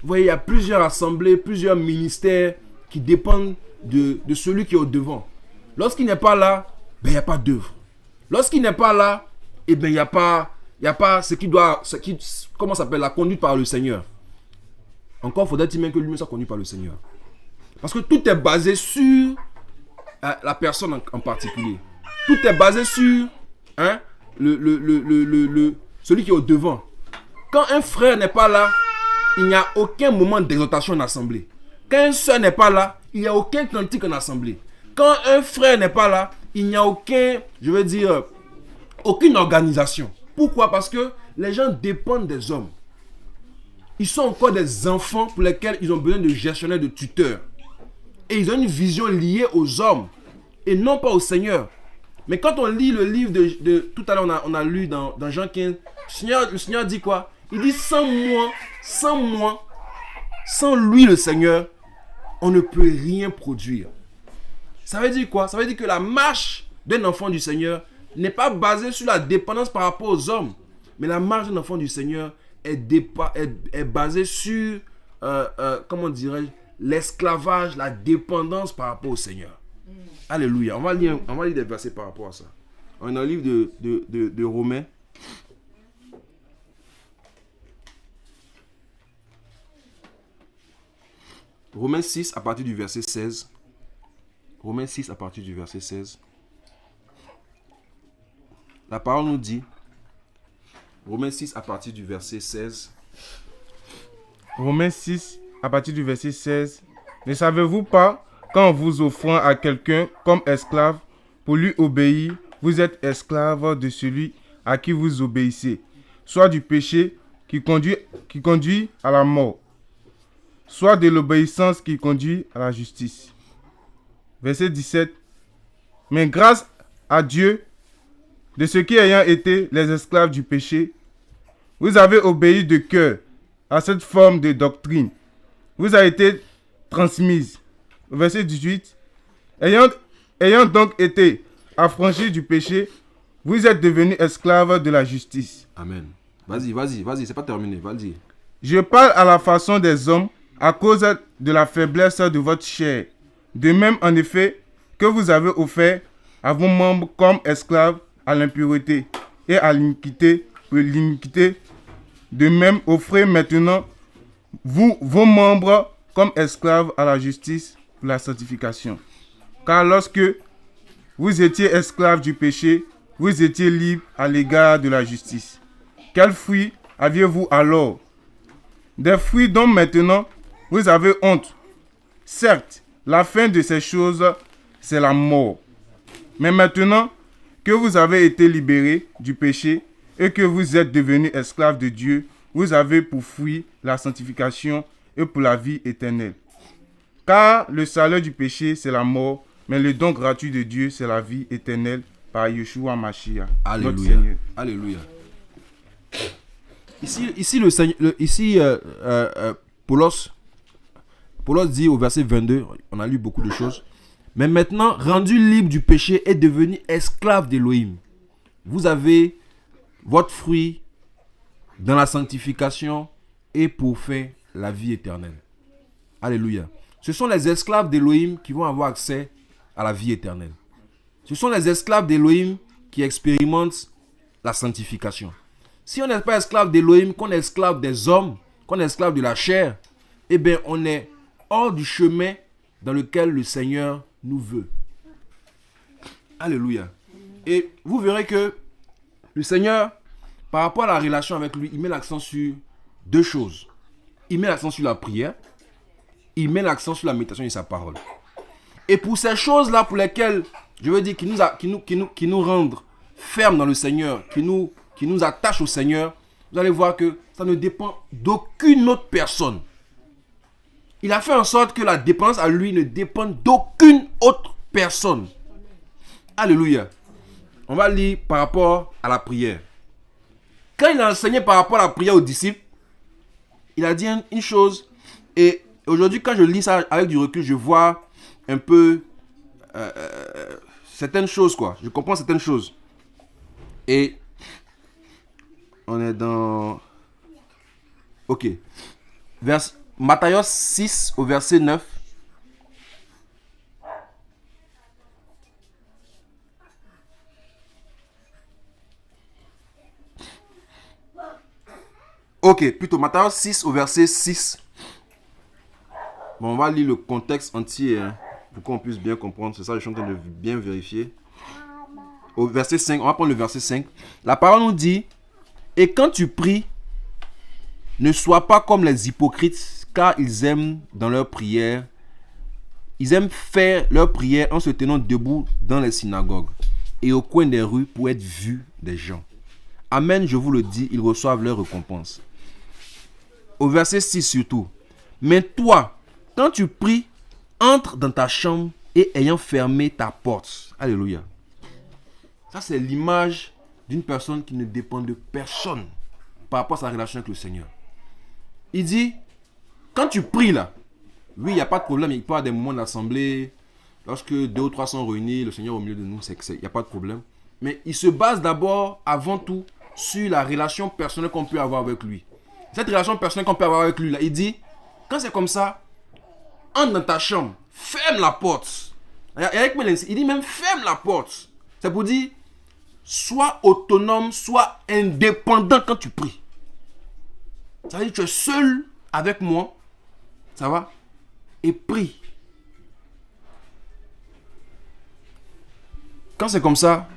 Vous voyez, il y a plusieurs assemblées, plusieurs ministères qui dépendent de celui qui est au devant. Lorsqu'il n'est pas là, ben, il n'y a pas d'œuvre. Lorsqu'il n'est pas là, eh ben, il n'y a pas comment s'appelle, la conduite par le Seigneur. Encore faudrait-il même que lui-même soit conduit par le Seigneur. Parce que tout est basé sur la personne en particulier. Tout est basé sur celui qui est au devant. Quand un frère n'est pas là, il n'y a aucun moment d'exhortation en assemblée. Quand une soeur n'est pas là, il n'y a aucun cantique en assemblée. Quand un frère n'est pas là, il n'y a aucune organisation. Pourquoi? Parce que les gens dépendent des hommes. Ils sont encore des enfants pour lesquels ils ont besoin de gestionnaires, de tuteurs. Et ils ont une vision liée aux hommes et non pas au Seigneur. Mais quand on lit le livre de tout à l'heure, on a lu dans Jean 15, le Seigneur dit quoi? Il dit sans moi, sans lui le Seigneur, on ne peut rien produire. Ça veut dire quoi? Ça veut dire que la marche d'un enfant du Seigneur n'est pas basée sur la dépendance par rapport aux hommes. Mais la marche d'un enfant du Seigneur est basée sur, comment dirais-je, l'esclavage, la dépendance par rapport au Seigneur. Alléluia. On va lire des versets par rapport à ça. On est dans le livre de Romains. Romains 6 à partir du verset 16. Romains 6 à partir du verset 16. La parole nous dit, Romains 6 à partir du verset 16. Romains 6 à partir du verset 16. Ne savez-vous pas qu'en vous offrant à quelqu'un comme esclave pour lui obéir, vous êtes esclave de celui à qui vous obéissez, soit du péché qui conduit à la mort, soit de l'obéissance qui conduit à la justice. Verset 17. Mais grâce à Dieu, de ceux qui ayant été les esclaves du péché, vous avez obéi de cœur à cette forme de doctrine. Vous a été transmise. Verset 18. Ayant donc été affranchis du péché, vous êtes devenus esclaves de la justice. Amen. Vas-y, c'est pas terminé, vas-y. Je parle à la façon des hommes à cause de la faiblesse de votre chair. De même, en effet, que vous avez offert à vos membres comme esclaves à l'impureté et à l'iniquité pour l'iniquité. De même, offrez maintenant vos membres comme esclaves à la justice pour la sanctification. Car lorsque vous étiez esclaves du péché, vous étiez libres à l'égard de la justice. Quels fruits aviez-vous alors? Des fruits dont maintenant vous avez honte. Certes, la fin de ces choses, c'est la mort. Mais maintenant que vous avez été libérés du péché et que vous êtes devenus esclaves de Dieu, vous avez pour fruit la sanctification et pour la vie éternelle. Car le salaire du péché, c'est la mort, mais le don gratuit de Dieu, c'est la vie éternelle par Yeshua Mashiach. Alléluia. Alléluia. Ici, le Seigneur, Paulos dit au verset 22, on a lu beaucoup de choses. Mais maintenant, rendu libre du péché et devenu esclave d'Élohim, vous avez votre fruit dans la sanctification et pour faire la vie éternelle. Alléluia. Ce sont les esclaves d'Élohim qui vont avoir accès à la vie éternelle. Ce sont les esclaves d'Élohim qui expérimentent la sanctification. Si on n'est pas esclave d'Élohim, qu'on est esclave des hommes, qu'on est esclave de la chair, eh bien on est hors du chemin dans lequel le Seigneur nous veut. Alléluia. Et vous verrez que le Seigneur, par rapport à la relation avec lui, il met l'accent sur deux choses. Il met l'accent sur la prière. Il met l'accent sur la méditation de sa parole. Et pour ces choses-là, pour lesquelles, je veux dire, qui nous rendent fermes dans le Seigneur, qui nous attachent au Seigneur, vous allez voir que ça ne dépend d'aucune autre personne. Il a fait en sorte que la dépendance à lui ne dépend d'aucune autre personne. Alléluia. On va lire par rapport à la prière. Quand il a enseigné par rapport à la prière aux disciples, il a dit une chose. Et aujourd'hui, quand je lis ça avec du recul, je vois un peu certaines choses, quoi. Je comprends certaines choses. Et on est dans... Ok. Matthieu 6 au verset 9. Ok, plutôt Matthieu 6 au verset 6. Bon, on va lire le contexte entier hein, pour qu'on puisse bien comprendre. C'est ça, je suis en train de bien vérifier. Au verset 5, on va prendre le verset 5. La parole nous dit: et quand tu pries, ne sois pas comme les hypocrites, car ils aiment dans leur prière. Ils aiment faire leur prière en se tenant debout dans les synagogues et au coin des rues pour être vus des gens. Amen, je vous le dis, ils reçoivent leur récompense. au verset 6 surtout. Mais toi, quand tu pries, entre dans ta chambre et ayant fermé ta porte. Alléluia. Ça, c'est l'image d'une personne qui ne dépend de personne par rapport à sa relation avec le Seigneur. Il dit, quand tu pries là, oui, il n'y a pas de problème, il peut y avoir des moments d'assemblée, lorsque 2 ou 3 sont réunis, le Seigneur au milieu de nous, il n'y a pas de problème. Mais il se base d'abord, avant tout, sur la relation personnelle qu'on peut avoir avec lui. Cette relation personnelle qu'on peut avoir avec lui, là, il dit, quand c'est comme ça, entre dans ta chambre, ferme la porte. Il dit même ferme la porte. C'est pour dire, sois autonome, sois indépendant quand tu pries. Ça veut dire que tu es seul avec moi, ça va, et prie. Quand c'est comme ça,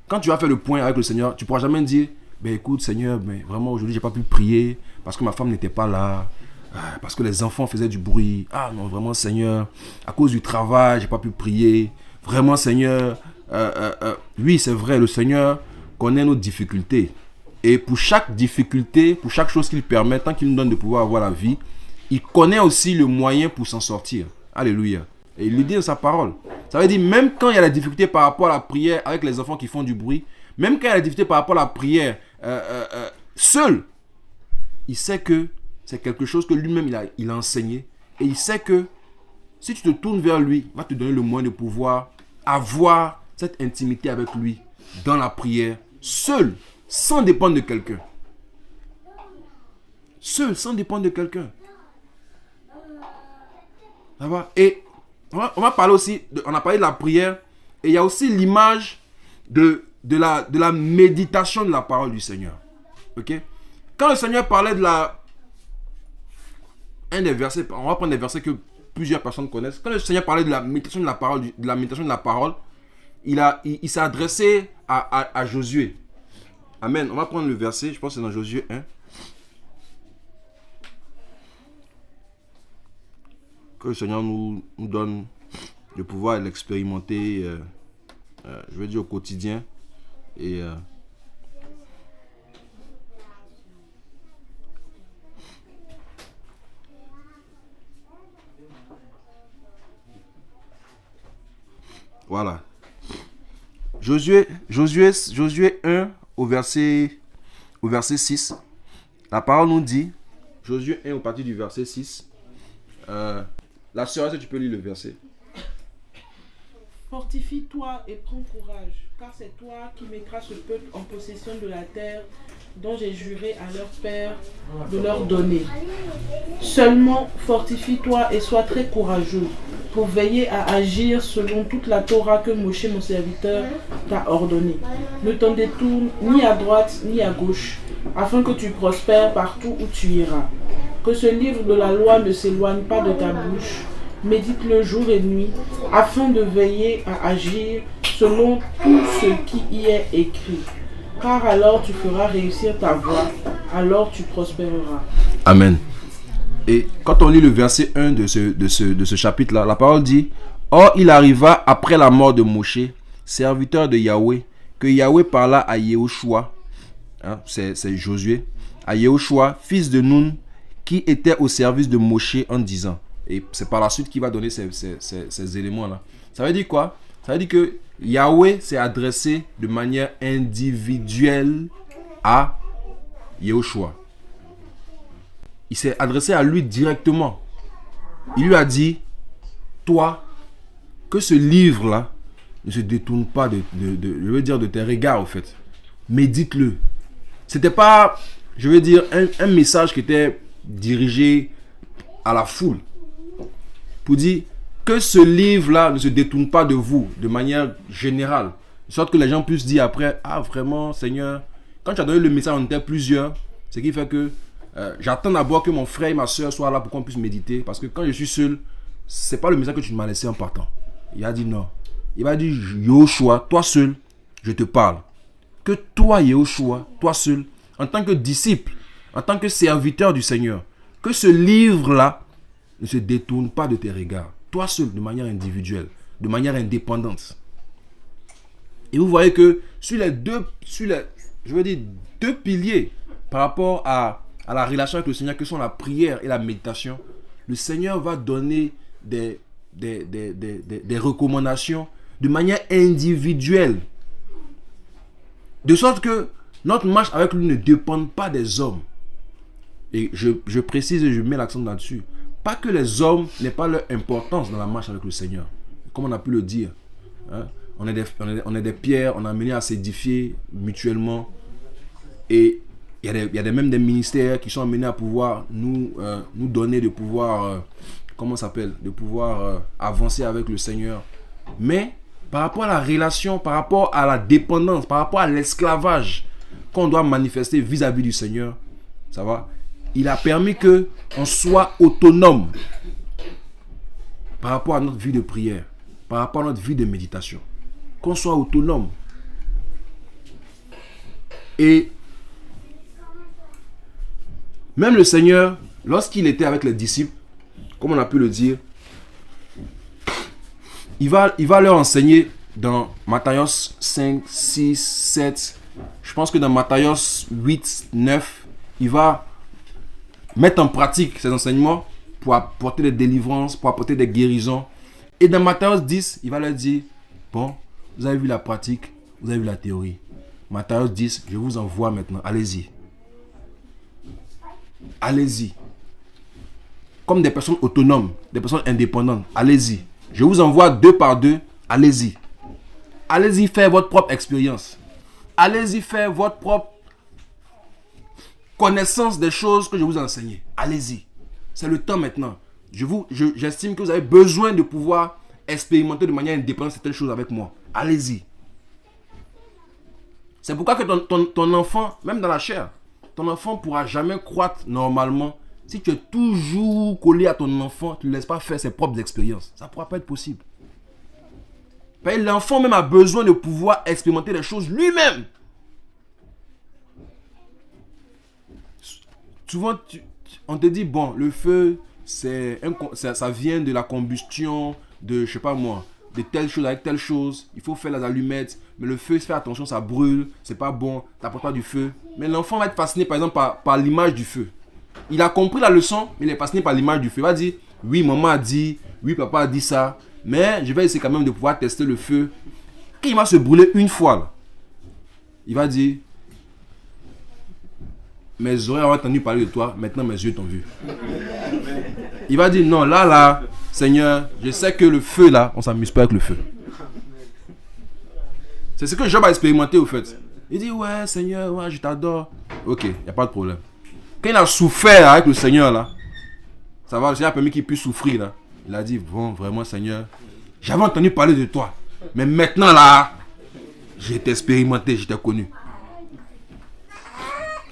quand tu vas faire le point avec le Seigneur, tu ne pourras jamais dire, ben écoute Seigneur, mais vraiment aujourd'hui j'ai pas pu prier parce que ma femme n'était pas là, parce que les enfants faisaient du bruit. Ah non, vraiment Seigneur, à cause du travail, j'ai pas pu prier. Vraiment Seigneur, oui c'est vrai, le Seigneur connaît nos difficultés. Et pour chaque difficulté, pour chaque chose qu'il permet, tant qu'il nous donne de pouvoir avoir la vie, il connaît aussi le moyen pour s'en sortir. Alléluia. Et il le dit dans sa parole. Ça veut dire, même quand il y a la difficulté par rapport à la prière avec les enfants qui font du bruit, même quand il y a la difficulté par rapport à la prière seul, il sait que c'est quelque chose que lui-même il a enseigné. Et il sait que si tu te tournes vers lui, il va te donner le moyen de pouvoir avoir cette intimité avec lui dans la prière, seul, sans dépendre de quelqu'un. Seul, sans dépendre de quelqu'un. Ça va? Et on va parler aussi, on a parlé de la prière, et il y a aussi l'image de la méditation de la parole du Seigneur. Ok? Quand le Seigneur parlait de un des versets, on va prendre des versets que plusieurs personnes connaissent. Quand le Seigneur parlait de la méditation de la parole, il s'est adressé à Josué. Amen. On va prendre le verset, je pense que c'est dans Josué 1. Que le Seigneur nous donne de pouvoir l'expérimenter, je veux dire au quotidien. Et voilà. Josué 1 au verset 6. La parole nous dit, Josué 1 au partir du verset 6. La sœur, est-ce que tu peux lire le verset? Fortifie-toi et prends courage, car c'est toi qui mettras ce peuple en possession de la terre dont j'ai juré à leur père de leur donner. Seulement fortifie-toi et sois très courageux pour veiller à agir selon toute la Torah que Moshe, mon serviteur, t'a ordonnée. Ne t'en détourne ni à droite ni à gauche, afin que tu prospères partout où tu iras. Que ce livre de la loi ne s'éloigne pas de ta bouche. Médite-le jour et nuit, afin de veiller à agir selon tout ce qui y est écrit. Car alors tu feras réussir ta voie, alors tu prospéreras. Amen. Et quand on lit le verset 1 de ce chapitre-là, la parole dit, « Or il arriva après la mort de Moshe, serviteur de Yahweh, que Yahweh parla à Yehoshua, hein, c'est Josué, à Yehoshua, fils de Nun, qui était au service de Moshe en disant, et c'est par la suite qu'il va donner ces éléments-là. Ça veut dire quoi? Ça veut dire que Yahweh s'est adressé de manière individuelle à Yehoshua. Il s'est adressé à lui directement. Il lui a dit, toi, que ce livre-là ne se détourne pas je veux dire, de tes regards, au fait. Médite-le. C'était pas, je veux dire, un message qui était dirigé à la foule. Pour dire que ce livre-là ne se détourne pas de vous, de manière générale. De sorte que les gens puissent dire après, ah vraiment, Seigneur, quand tu as donné le message, on était plusieurs. Ce qui fait que j'attends d'abord que mon frère et ma soeur soient là pour qu'on puisse méditer. Parce que quand je suis seul, c'est pas le message que tu m'as laissé en partant. Il a dit non. Il m'a dit, Yehoshua, toi seul, je te parle. Que toi, Yehoshua, toi seul, en tant que disciple, en tant que serviteur du Seigneur, que ce livre-là ne se détourne pas de tes regards. Toi seul, de manière individuelle, de manière indépendante. Et vous voyez que sur les deux piliers par rapport à à la relation avec le Seigneur, que sont la prière et la méditation, le Seigneur va donner des recommandations de manière individuelle. De sorte que notre marche avec lui ne dépend pas des hommes. Et je précise et je mets l'accent là-dessus. Pas que les hommes n'aient pas leur importance dans la marche avec le Seigneur. Comme on a pu le dire. Hein? On est des pierres, on est amené à s'édifier mutuellement. Et il y a même des ministères qui sont amenés à pouvoir nous donner de pouvoir, de pouvoir avancer avec le Seigneur. Mais par rapport à la relation, par rapport à la dépendance, par rapport à l'esclavage qu'on doit manifester vis-à-vis du Seigneur, ça va, il a permis qu'on soit autonome par rapport à notre vie de prière, par rapport à notre vie de méditation. Qu'on soit autonome. Et même le Seigneur, lorsqu'il était avec les disciples, comme on a pu le dire, il va leur enseigner dans Matthieu 5, 6, 7. Je pense que dans Matthieu 8, 9, il va mettre en pratique ces enseignements pour apporter des délivrances, pour apporter des guérisons. Et dans Matthieu 10, il va leur dire, bon, vous avez vu la pratique, vous avez vu la théorie. Matthieu 10, je vous envoie maintenant, allez-y. Allez-y. Comme des personnes autonomes, des personnes indépendantes, allez-y. Je vous envoie 2 par 2, allez-y. Allez-y faire votre propre expérience. Allez-y faire votre propre connaissance des choses que je vous ai enseignées. Allez-y. C'est le temps maintenant. J'estime que vous avez besoin de pouvoir expérimenter de manière indépendante certaines choses avec moi. Allez-y. C'est pourquoi que ton enfant, même dans la chair, ton enfant ne pourra jamais croître normalement si tu es toujours collé à ton enfant, tu ne le laisses pas faire ses propres expériences. Ça ne pourra pas être possible. L'enfant même a besoin de pouvoir expérimenter les choses lui-même. Souvent, on te dit, bon, le feu, ça vient de la combustion de, je sais pas moi, de telle chose avec telle chose. Il faut faire les allumettes, mais le feu, fais attention, ça brûle, c'est pas bon, t'apportes pas du feu. Mais l'enfant va être fasciné, par exemple, par l'image du feu. Il a compris la leçon, mais il est fasciné par l'image du feu. Il va dire, oui, maman a dit, oui, papa a dit ça, mais je vais essayer quand même de pouvoir tester le feu. Quand il va se brûler une fois, là, il va dire, mes oreilles ont entendu parler de toi, maintenant mes yeux t'ont vu. Il va dire, non, là, Seigneur, je sais que le feu, là, on ne s'amuse pas avec le feu. C'est ce que Job a expérimenté, au fait. Il dit, ouais, Seigneur, ouais, je t'adore. Ok, il n'y a pas de problème. Quand il a souffert avec le Seigneur, là, ça va, le Seigneur a permis qu'il puisse souffrir, là. Il a dit, bon, vraiment, Seigneur, j'avais entendu parler de toi. Mais maintenant, là, j'ai été expérimenté, je t'ai connu.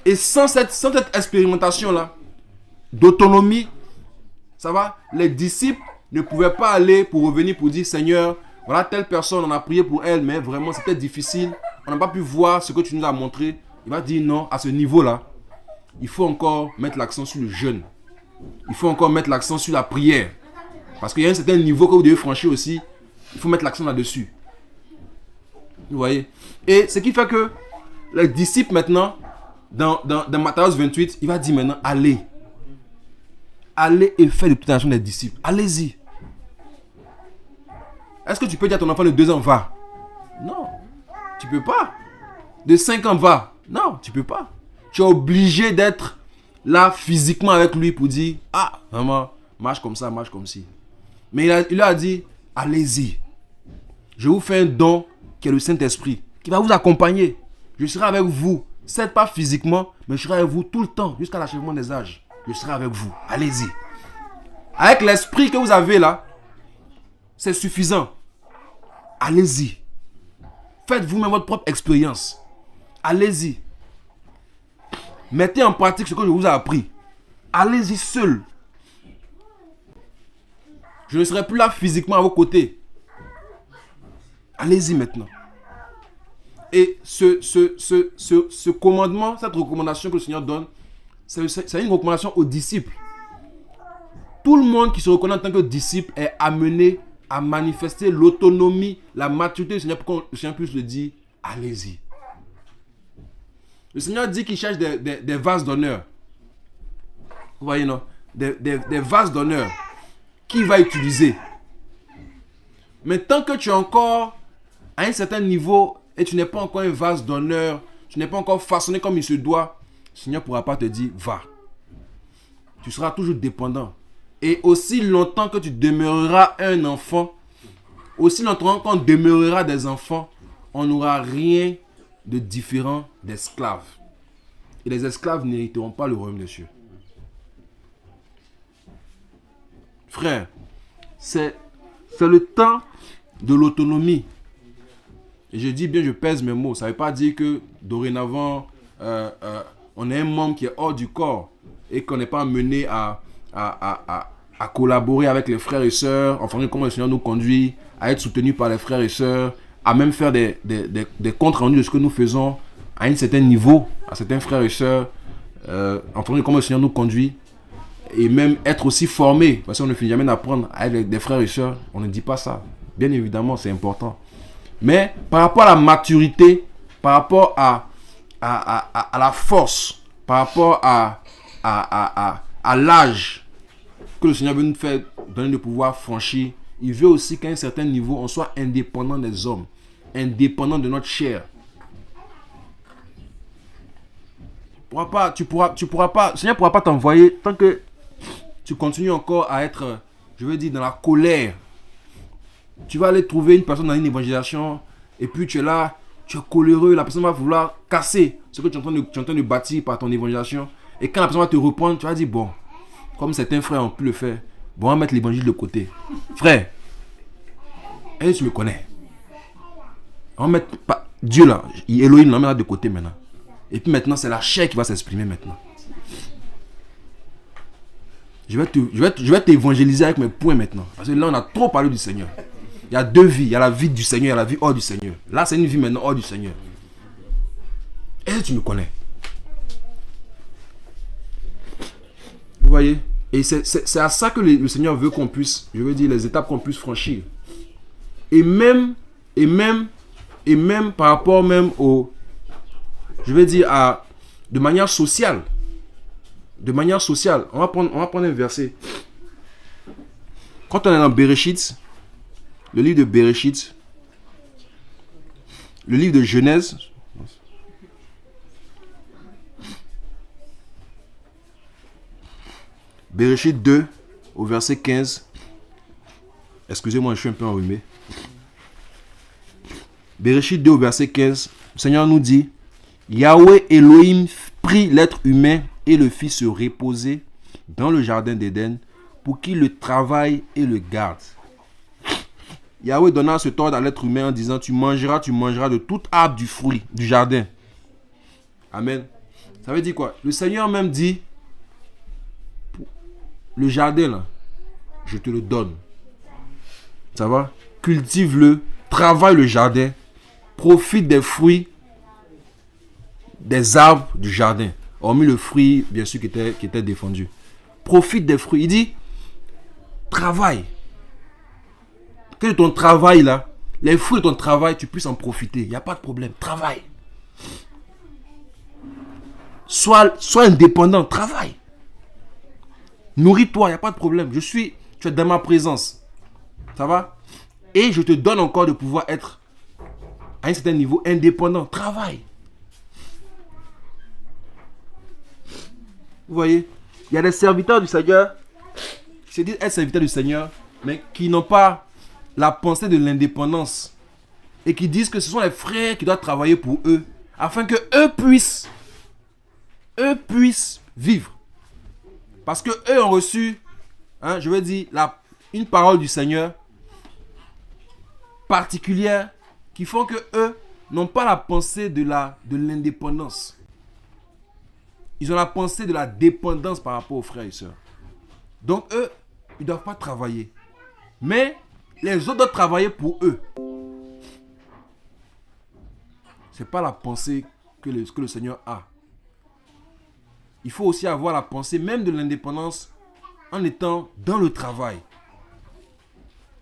Et sans cette expérimentation-là, d'autonomie, ça va, les disciples ne pouvaient pas aller pour revenir pour dire, Seigneur, voilà telle personne, on a prié pour elle, mais vraiment c'était difficile. On n'a pas pu voir ce que tu nous as montré. Il va dire non, à ce niveau-là, il faut encore mettre l'accent sur le jeûne. Il faut encore mettre l'accent sur la prière. Parce qu'il y a un certain niveau que vous devez franchir aussi. Il faut mettre l'accent là-dessus. Vous voyez? Et ce qui fait que les disciples maintenant, dans Matthieu 28, il va dire maintenant, allez. Allez et faites de toute nation des disciples. Allez-y. Est-ce que tu peux dire à ton enfant de 2 ans, va? Non. Tu peux pas. De 5 ans, va. Non, tu peux pas. Tu es obligé d'être là physiquement avec lui pour dire, ah, vraiment, marche comme ça, marche comme ci. Mais il a dit, allez-y. Je vous fais un don qui est le Saint-Esprit, qui va vous accompagner. Je serai avec vous. Certes pas physiquement, mais je serai avec vous tout le temps, jusqu'à l'achèvement des âges. Je serai avec vous. Allez-y. Avec l'esprit que vous avez là, c'est suffisant. Allez-y. Faites vous-même votre propre expérience. Allez-y. Mettez en pratique ce que je vous ai appris. Allez-y seul. Je ne serai plus là physiquement à vos côtés. Allez-y maintenant. Et ce commandement, cette recommandation que le Seigneur donne, c'est une recommandation aux disciples. Tout le monde qui se reconnaît en tant que disciple est amené à manifester l'autonomie, la maturité du Seigneur pour que le Seigneur puisse le dire, allez-y. Le Seigneur dit qu'il cherche des vases d'honneur. Vous voyez, non? Des vases d'honneur. Qui va utiliser? Mais tant que tu es encore à un certain niveau et tu n'es pas encore un vase d'honneur, tu n'es pas encore façonné comme il se doit, le Seigneur ne pourra pas te dire, va. Tu seras toujours dépendant. Et aussi longtemps que tu demeureras un enfant, aussi longtemps qu'on demeurera des enfants, on n'aura rien de différent d'esclaves. Et les esclaves n'hériteront pas le royaume des cieux. Frère, c'est le temps de l'autonomie. Et je dis bien, je pèse mes mots. Ça ne veut pas dire que dorénavant, on est un membre qui est hors du corps et qu'on n'est pas mené à collaborer avec les frères et sœurs, en fonction de comment le Seigneur nous conduit, à être soutenu par les frères et sœurs, à même faire des comptes rendus de ce que nous faisons à un certain niveau, à certains frères et sœurs, en fonction de comment le Seigneur nous conduit, et même être aussi formé, parce qu'on ne finit jamais d'apprendre avec des frères et sœurs. On ne dit pas ça. Bien évidemment, c'est important. Mais par rapport à la maturité, par rapport à la force, par rapport à l'âge que le Seigneur veut nous faire donner le pouvoir franchir, il veut aussi qu'à un certain niveau, on soit indépendant des hommes, indépendant de notre chair. Tu pourras pas, le Seigneur ne pourra pas t'envoyer tant que tu continues encore à être, je veux dire, dans la colère. Tu vas aller trouver une personne dans une évangélisation et puis tu es là, tu es coléreux, la personne va vouloir casser ce que tu es en train de bâtir par ton évangélisation. Et quand la personne va te reprendre, tu vas dire, bon, comme certains frères ont pu le faire, bon, on va mettre l'évangile de côté. Frère, et tu me connais. On va mettre pas, Dieu là, Elohim, on met là de côté maintenant. Et puis maintenant, c'est la chair qui va s'exprimer maintenant. Je vais t'évangéliser avec mes points maintenant. Parce que là, on a trop parlé du Seigneur. Il y a deux vies. Il y a la vie du Seigneur et la vie hors du Seigneur. Là, c'est une vie maintenant hors du Seigneur. Et tu me connais. Vous voyez? Et c'est à ça que le Seigneur veut qu'on puisse, je veux dire, les étapes qu'on puisse franchir. Et même par rapport même au, je veux dire, de manière sociale. De manière sociale. On va prendre un verset. Quand on est dans Bereshit, le livre de Bereshit, le livre de Genèse, Bereshit 2, au verset 15. Excusez-moi, je suis un peu enrhumé. Bereshit 2, au verset 15. Le Seigneur nous dit, Yahweh Elohim prit l'être humain et le fit se reposer dans le jardin d'Éden pour qu'il le travaille et le garde. Yahweh donna ce ordre à l'être humain en disant, tu mangeras de tout arbre du fruit du jardin. Amen. Ça veut dire quoi? Le Seigneur même dit, le jardin là, je te le donne. Ça va? Cultive-le, travaille le jardin, profite des fruits des arbres du jardin. Hormis le fruit, bien sûr, qui était défendu. Profite des fruits. Il dit, travaille. Que de ton travail là, les fruits de ton travail, tu puisses en profiter. Il n'y a pas de problème. Travaille. Sois indépendant. Travaille. Nourris-toi, il n'y a pas de problème. Tu es dans ma présence. Ça va? Et je te donne encore de pouvoir être à un certain niveau indépendant. Travaille. Vous voyez, il y a des serviteurs du Seigneur qui se disent être serviteurs du Seigneur, mais qui n'ont pas la pensée de l'indépendance et qui disent que ce sont les frères qui doivent travailler pour eux afin que eux puissent vivre. Parce que eux ont reçu, je veux dire, une parole du Seigneur particulière qui font que eux n'ont pas la pensée de l'indépendance. Ils ont la pensée de la dépendance par rapport aux frères et sœurs. Donc eux, ils ne doivent pas travailler. Mais les autres doivent travailler pour eux. Ce n'est pas la pensée que le Seigneur a. Il faut aussi avoir la pensée même de l'indépendance en étant dans le travail.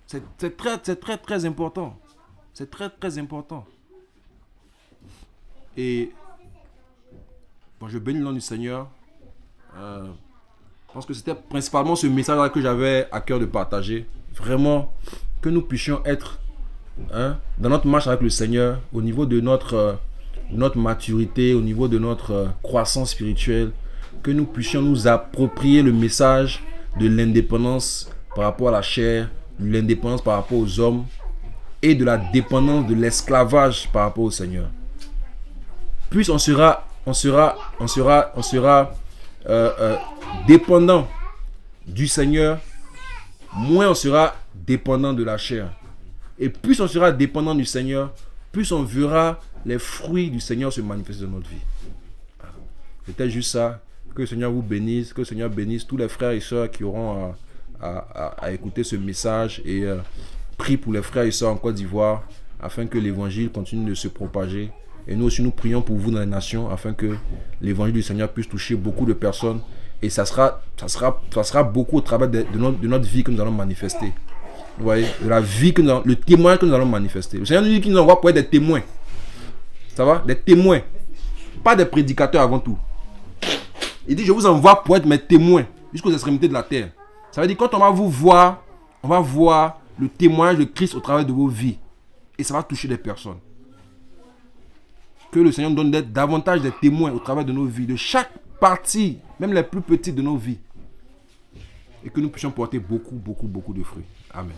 C'est très important. C'est très important. Et bon, je bénis le nom du Seigneur. pense que c'était principalement ce message-là que j'avais à cœur de partager. Vraiment, que nous puissions être dans notre marche avec le Seigneur, au niveau de notre maturité, au niveau de notre croissance spirituelle, que nous puissions nous approprier le message de l'indépendance par rapport à la chair, de l'indépendance par rapport aux hommes et de la dépendance de l'esclavage par rapport au Seigneur. Plus on sera dépendant du Seigneur, moins on sera dépendant de la chair. Et plus on sera dépendant du Seigneur, plus on verra les fruits du Seigneur se manifester dans notre vie. C'était juste ça. Que le Seigneur vous bénisse, que le Seigneur bénisse tous les frères et sœurs qui auront à écouter ce message, et prie pour les frères et sœurs en Côte d'Ivoire afin que l'évangile continue de se propager. Et nous aussi, nous prions pour vous dans les nations afin que l'évangile du Seigneur puisse toucher beaucoup de personnes. Et ça sera beaucoup au travers de notre vie que nous allons manifester. Vous voyez, de la vie, le témoin que nous allons manifester. Le Seigneur nous dit qu'il nous envoie pour être des témoins. Ça va? Des témoins. Pas des prédicateurs avant tout. Il dit, je vous envoie pour être mes témoins jusqu'aux extrémités de la terre. Ça veut dire, quand on va vous voir, on va voir le témoignage de Christ au travers de vos vies. Et ça va toucher des personnes. Que le Seigneur nous donne d'être davantage des témoins au travers de nos vies, de chaque partie, même les plus petites de nos vies. Et que nous puissions porter beaucoup de fruits. Amen.